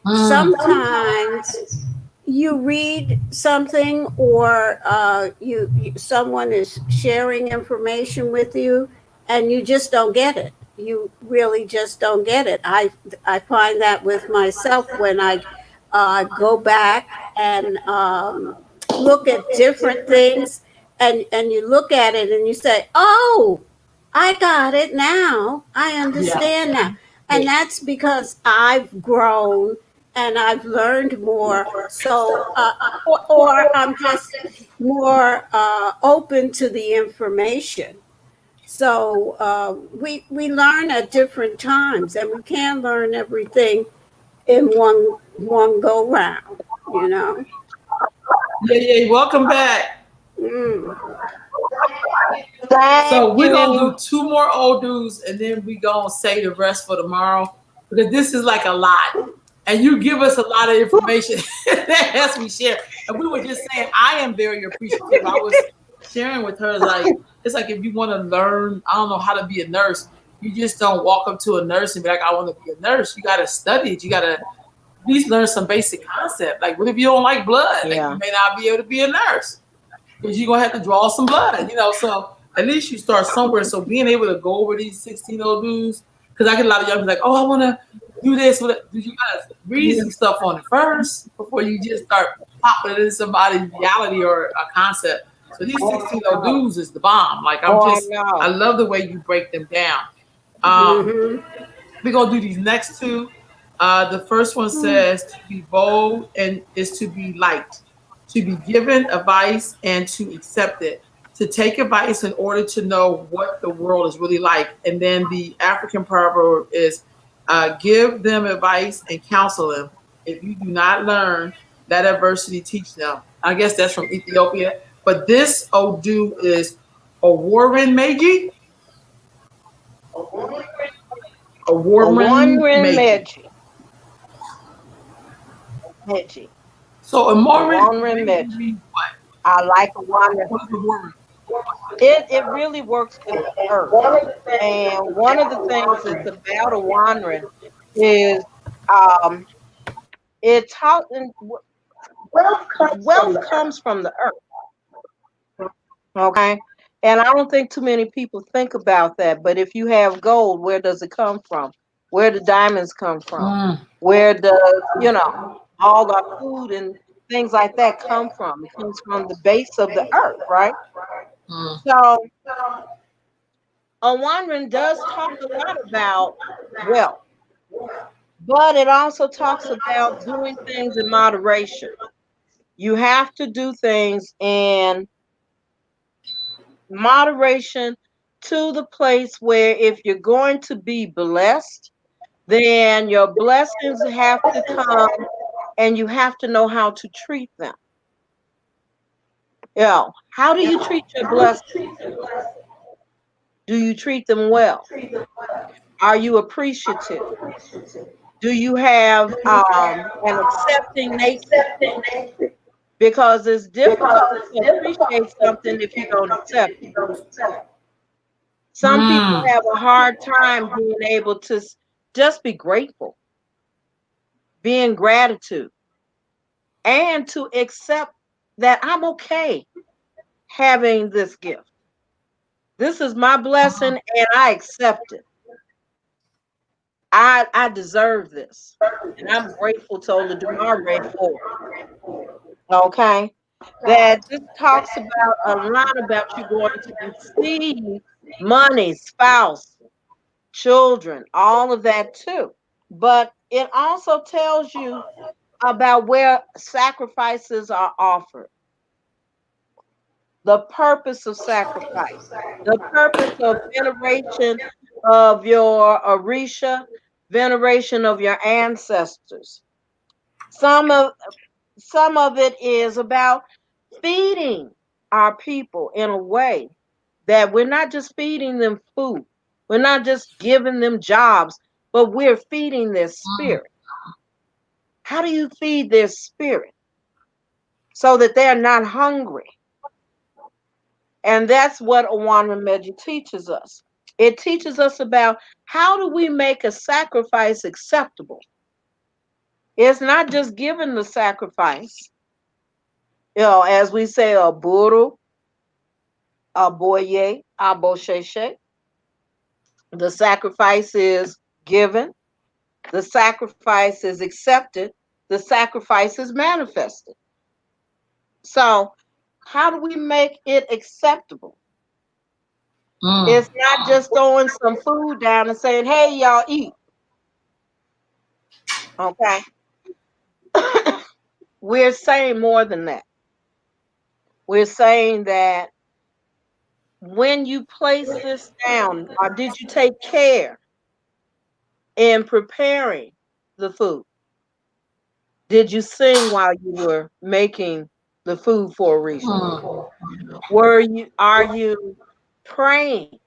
Speaker 3: Sometimes you read something, or someone is sharing information with you, and you just don't get it. You really just don't get it. I find that with myself when I go back and look at different things, and you look at it and you say, "Oh, I got it now. I
Speaker 1: Yeah.
Speaker 3: understand now." And that's because I've grown and I've learned more. So, or I'm just more open to the information. So we learn at different times, and we can't learn everything in one go round. You know.
Speaker 1: Yeah. Welcome back.
Speaker 3: Mm.
Speaker 2: Thank
Speaker 1: So we're gonna
Speaker 2: you.
Speaker 1: do two more old dudes, and then we gonna say the rest for tomorrow because this is like a lot, and you give us a lot of information that has to be shared. And we were just saying, I am very appreciative. I was sharing with her like it's like if you want to learn, I don't know how to be a nurse, you just don't walk up to a nurse and be like, I want to be a nurse. You got to study it. You got to at least learn some basic concept. Like, what if you don't like blood? Like,
Speaker 2: Yeah.
Speaker 1: you may not be able to be a nurse because you're gonna have to draw some blood, So at least you start somewhere. So being able to go over these 16 old dudes, because I get a lot of young people like, oh, I want to do this. Do you guys read some stuff on it first before you just start popping it in somebody's reality or a concept? So these 16 old dudes is the bomb. Like
Speaker 2: Oh, I
Speaker 1: I
Speaker 2: know.
Speaker 1: love the way you break them down.
Speaker 3: Hmm.
Speaker 1: We're gonna do these next two. The first one says to be bold and is to be liked, to be given advice and to accept it, to take advice in order to know what the world is really like. And then the African proverb is give them advice and counsel them. If you do not learn, that adversity teach them. I guess that's from Ethiopia. But this Odu is Warren Meiji. A
Speaker 2: A
Speaker 1: Warren
Speaker 2: wandering
Speaker 1: Meiji.
Speaker 2: Meji.
Speaker 1: So a
Speaker 2: A
Speaker 1: Warren
Speaker 2: wandering
Speaker 1: Meiji
Speaker 2: Meji.
Speaker 1: means what?
Speaker 2: I like a wandering.
Speaker 1: What is the word?
Speaker 2: It really works with the earth. And one of the things that's about a wandering is um it taught wealth comes from the earth. Okay. And I don't think too many people think about that. But if you have gold, where does it come from? Where do diamonds come from?
Speaker 1: Mm,
Speaker 2: Where does, all our food and things like that come from? It comes from the base of the earth, right?
Speaker 1: mm,
Speaker 2: So a wandering does talk a lot about wealth, but it also talks about doing things in moderation. You have to do things in moderation to the place where if you're going to be blessed, then your blessings have to come and you have to know how to treat them. How do you treat your blessings? Do you treat them well? Are you appreciative? Do you have an accepting nature? Because it's difficult to appreciate something if you don't accept it. Some people
Speaker 1: mm.
Speaker 2: have a hard time being able to just be grateful, be in gratitude, and to accept that I'm okay having this gift. This is my blessing and I accept it. I deserve this. And I'm grateful to Olodumare for it. Okay. That this talks about a lot about you going to receive money, spouse, children, all of that too. But it also tells you about where sacrifices are offered, the purpose of sacrifice, the purpose of veneration of your Orisha, veneration of your ancestors. Some of some of it is about feeding our people in a way that we're not just feeding them food, we're not just giving them jobs, but we're feeding their spirit. How do you feed their spirit so that they're not hungry? And that's what Awana Meji teaches us. It teaches us about how do we make a sacrifice acceptable. It's not just giving the sacrifice, As we say, a buru, a boye, a bosheshe. The sacrifice is given. The sacrifice is accepted. The sacrifice is manifested. So, how do we make it acceptable? It's not just throwing some food down and saying, hey, y'all eat. Okay. We're saying more than that. We're saying that when you place this down, or did you take care in preparing the food? Did you sing while you were making the food for Orisha? Are you praying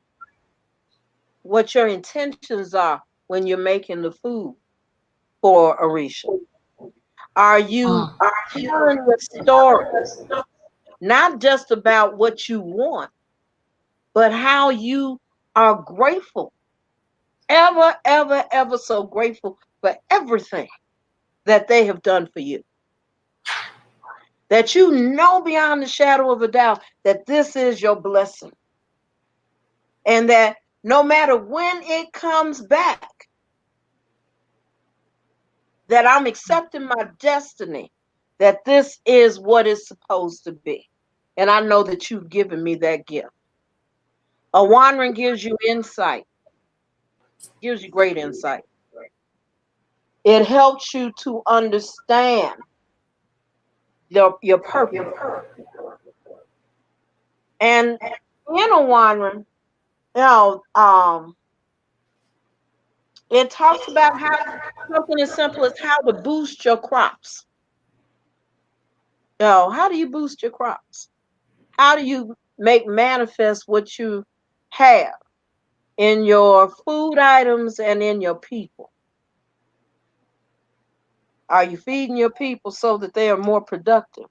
Speaker 2: what your intentions are when you're making the food for Orisha? Are you telling the story, not just about what you want, but how you are grateful, ever, ever, ever so grateful for everything that they have done for you? That you know beyond the shadow of a doubt that this is your blessing. And that no matter when it comes back, that I'm accepting my destiny, that this is what it's supposed to be. And I know that you've given me that gift. A wandering gives you insight, gives you great insight. It helps you to understand your purpose. And in a wandering, it talks about how something as simple as how to boost your crops. How do you boost your crops? How do you make manifest what you have in your food items and in your people? Are you feeding your people so that they are more productive?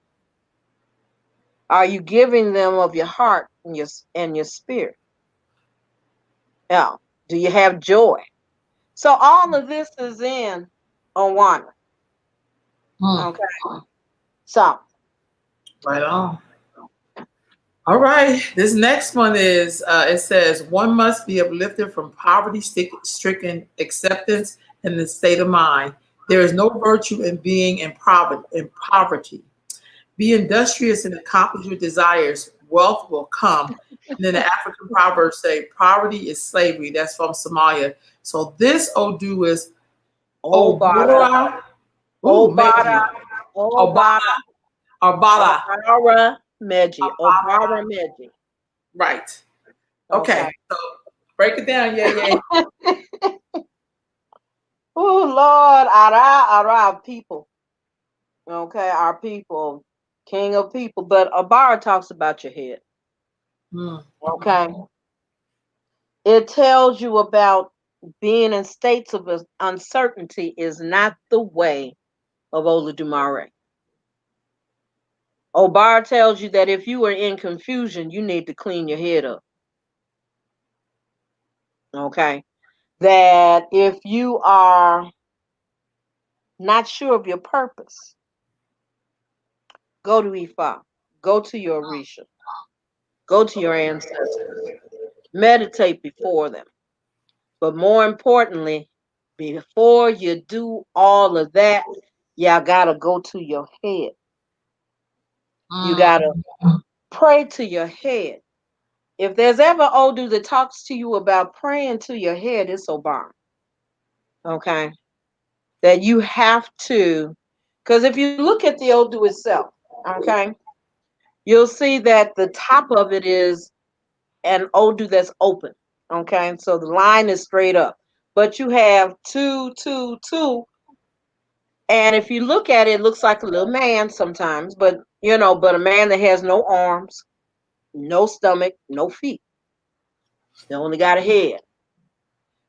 Speaker 2: Are you giving them of your heart and your spirit? Yeah. Do you have joy? So all of this is in Awana. Okay. So
Speaker 1: Right on. All right. This next one is it says one must be uplifted from poverty stricken acceptance in the state of mind. There is no virtue in being in poverty. Be industrious and accomplish your desires. Wealth will come. And then the African proverbs say poverty is slavery. That's from Somalia. So this Odu is
Speaker 2: Obara,
Speaker 1: Obora. Ooh,
Speaker 2: Obara,
Speaker 1: Meji.
Speaker 2: Obara,
Speaker 1: Obara.
Speaker 2: Obara Meji, Obara Meji.
Speaker 1: Right.
Speaker 2: Okay.
Speaker 1: Okay. So break it down. Yeah.
Speaker 2: Oh Lord, our people. Okay, our people, king of people. But Abara talks about your head. Okay. It tells you about being in states of uncertainty is not the way of Olodumare. Obar tells you that if you are in confusion, you need to clean your head up. Okay. That if you are not sure of your purpose, go to Ifa, go to your Orisha, go to your ancestors, meditate before them. But more importantly, before you do all of that, y'all gotta go to your head. You gotta pray to your head. If there's ever Odu that talks to you about praying to your head, it's Obar. Okay. That you have to, because if you look at the Odu itself, okay, you'll see that the top of it is an Odu that's open. Okay. So the line is straight up. But you have 2, 2, 2. And if you look at it, it looks like a little man sometimes, but but a man that has no arms, no stomach, no feet. They only got a head.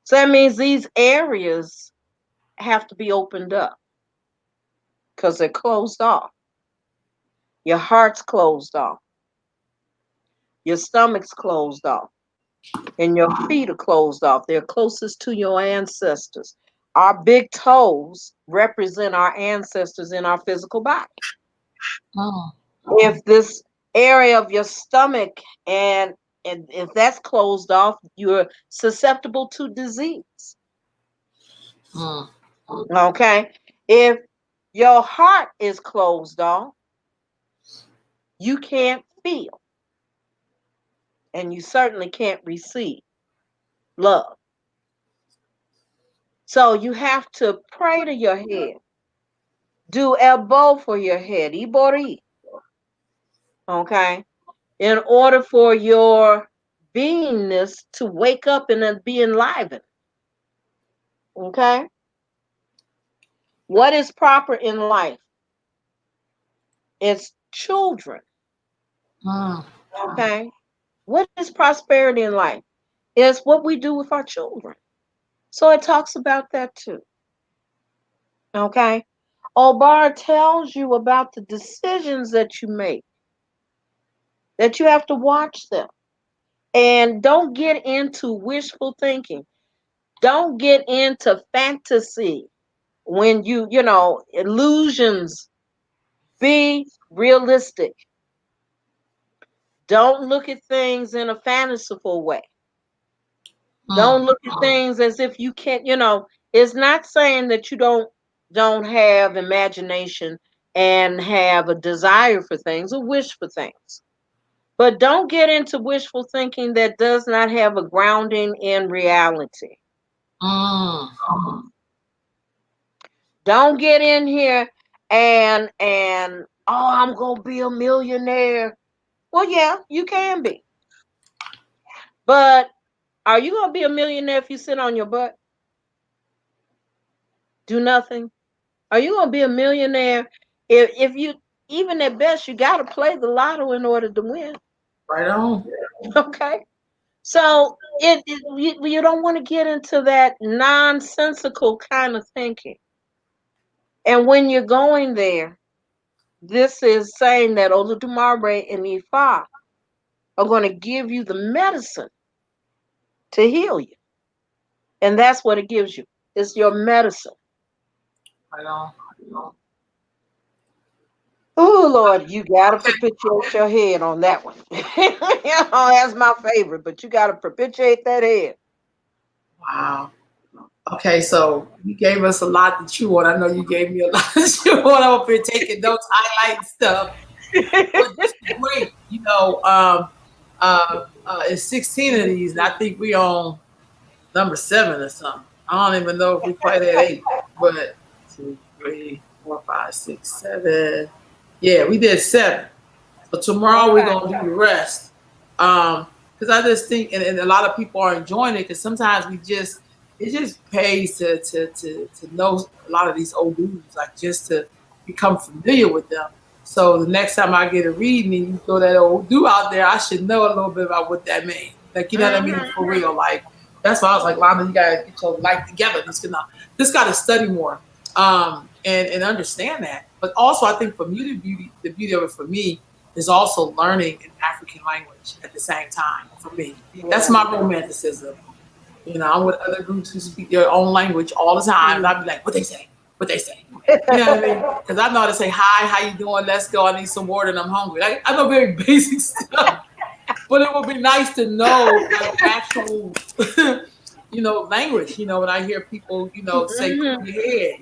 Speaker 2: So that means these areas have to be opened up because they're closed off. Your heart's closed off. Your stomach's closed off. And your feet are closed off. They're closest to your ancestors. Our big toes represent our ancestors in our physical body. If this area of your stomach and if that's closed off, you're susceptible to disease.
Speaker 1: Mm.
Speaker 2: Okay. If your heart is closed off, you can't feel, and you certainly can't receive love. So you have to pray to your head. Do elbow for your head, ibori, okay? In order for your beingness to wake up and then be enlivened, okay? What is proper in life? It's children,
Speaker 1: Mm.
Speaker 2: okay? What is prosperity in life? It's what we do with our children. So it talks about that too, okay? Obar tells you about the decisions that you make, that you have to watch them. And don't get into wishful thinking. Don't get into fantasy when illusions. Be realistic. Don't look at things in a fanciful way. Don't
Speaker 1: Mm.
Speaker 2: look at things as if you can't, it's not saying that you don't have imagination and have a desire for things or wish for things. But don't get into wishful thinking that does not have a grounding in reality.
Speaker 1: Mm.
Speaker 2: Don't get in here and oh, I'm gonna be a millionaire. Well, yeah, you can be. But are you gonna be a millionaire if you sit on your butt? Do nothing? Are you gonna be a millionaire if you even at best you gotta play the lotto in order to win?
Speaker 1: Right on.
Speaker 2: Okay. So you don't want to get into that nonsensical kind of thinking. And when you're going there, this is saying that Olodumare and Ifa are going to give you the medicine to heal you. And that's what it gives you. It's your medicine.
Speaker 1: Right on.
Speaker 2: Oh, Lord, you got to perpetuate your head on that one. That's my favorite, but you got to perpetuate that head.
Speaker 1: Wow. Okay, so you gave us a lot to chew on. I know you gave me a lot to chew on. I'm up here taking notes, highlighting stuff. But this is great. It's 16 of these, and I think we on number 7 or something. I don't even know if we quite at 8, but 2, 3, 4, 5, 6, 7. Yeah, we did 7. So tomorrow we're
Speaker 2: Okay.
Speaker 1: gonna do the rest. Because I just think, and a lot of people are enjoying it because sometimes it just pays to know a lot of these old dudes, like just to become familiar with them. So the next time I get a reading and you throw that old dude out there, I should know a little bit about what that means. Like, you know what I mean? For real. Like, that's why I was like, Lana, you gotta get your life together. Just gotta study more. And understand that. But also I think for me the beauty of it for me is also learning an African language at the same time for me. That's my romanticism. I'm with other groups who speak their own language all the time. And I'd be like, what they say? What they say? You know what I mean? Because I know how to say, hi, how you doing? Let's go. I need some water and I'm hungry. I know very basic stuff. But it would be nice to know like actual, language. When I hear people, say,
Speaker 2: Mhm.
Speaker 1: "Cool your head,"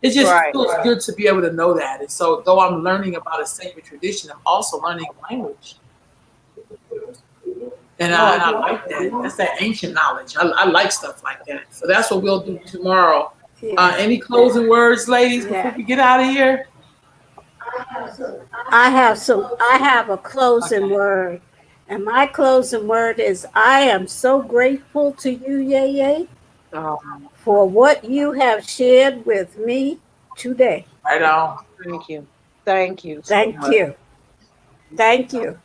Speaker 1: it just
Speaker 2: Right.
Speaker 1: feels good to be able to know that. And so, though I'm learning about a sacred tradition, I'm also learning language. And I like that. That's that ancient knowledge. I like stuff like that. So that's what we'll do tomorrow.
Speaker 3: Yeah.
Speaker 1: Any closing words, ladies, before
Speaker 3: Yeah.
Speaker 1: we get out of here?
Speaker 3: I have a closing
Speaker 1: Okay.
Speaker 3: word. And my closing word is I am so grateful to you, Yeye,
Speaker 2: Oh,
Speaker 3: for what you have shared with me today.
Speaker 1: Right on.
Speaker 2: thank you. Thank you so
Speaker 3: Thank
Speaker 2: much.
Speaker 3: you. Thank you.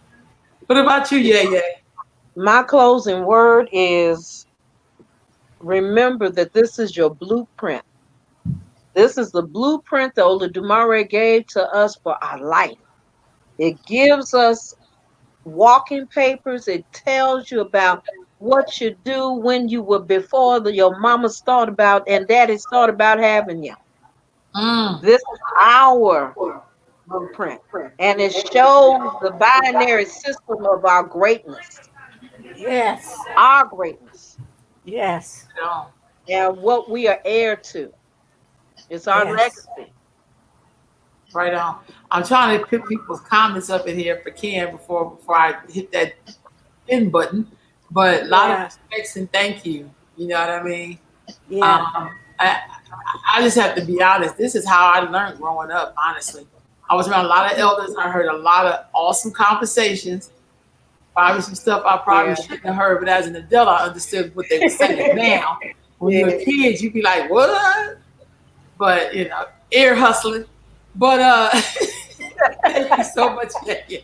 Speaker 1: What about you, Yeah, yeah?
Speaker 2: My closing word is remember that this is your blueprint. This is the blueprint that Olodumare gave to us for our life. It gives us walking papers. It tells you about what you do when you were before your mama's thought about and daddy's thought about having you.
Speaker 1: Mm.
Speaker 2: This is our blueprint. And it shows the binary system of our greatness,
Speaker 3: Yes.
Speaker 2: our greatness,
Speaker 3: Yes.
Speaker 1: You know,
Speaker 2: and what we are heir to. It's our
Speaker 3: Yes.
Speaker 2: legacy.
Speaker 1: right on. I'm trying to put people's comments up in here if I can before I hit that end button. But a lot of
Speaker 3: Yeah.
Speaker 1: respects and thank you. You know what I mean?
Speaker 3: Yeah.
Speaker 1: I just have to be honest. This is how I learned growing up, honestly. I was around a lot of elders. I heard a lot of awesome conversations. Probably some stuff I probably
Speaker 2: Yeah.
Speaker 1: shouldn't have heard, but as an adult, I understood what they were saying. Now, when you're a kid, you be like, what? But, ear hustling. But thank you so much. Thank you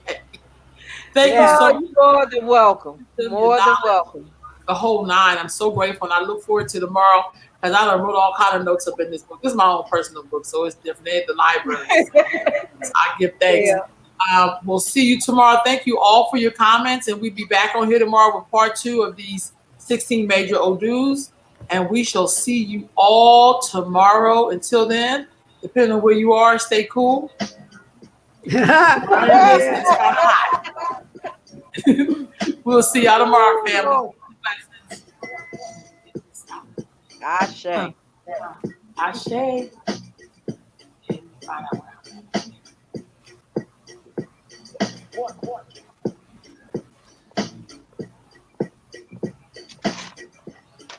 Speaker 3: Yeah.
Speaker 1: so
Speaker 2: Oh,
Speaker 1: much.
Speaker 2: you're more than welcome.
Speaker 1: Your
Speaker 2: More than
Speaker 1: knowledge,
Speaker 2: welcome.
Speaker 1: the whole nine. I'm so grateful, and I look forward to tomorrow because I done wrote all kind of notes up in this book. This is my own personal book, so it's different. They're at the library. So I give thanks.
Speaker 2: Yeah.
Speaker 1: We'll see you tomorrow. Thank you all for your comments, and we'll be back on here tomorrow with part 2 of these 16 major Odus, and we shall see you all tomorrow. Until then, depending on where you are, stay cool. It's kind of hot. We'll see y'all tomorrow, family.
Speaker 2: Ashe.
Speaker 1: Ashe. Find out where I'm at.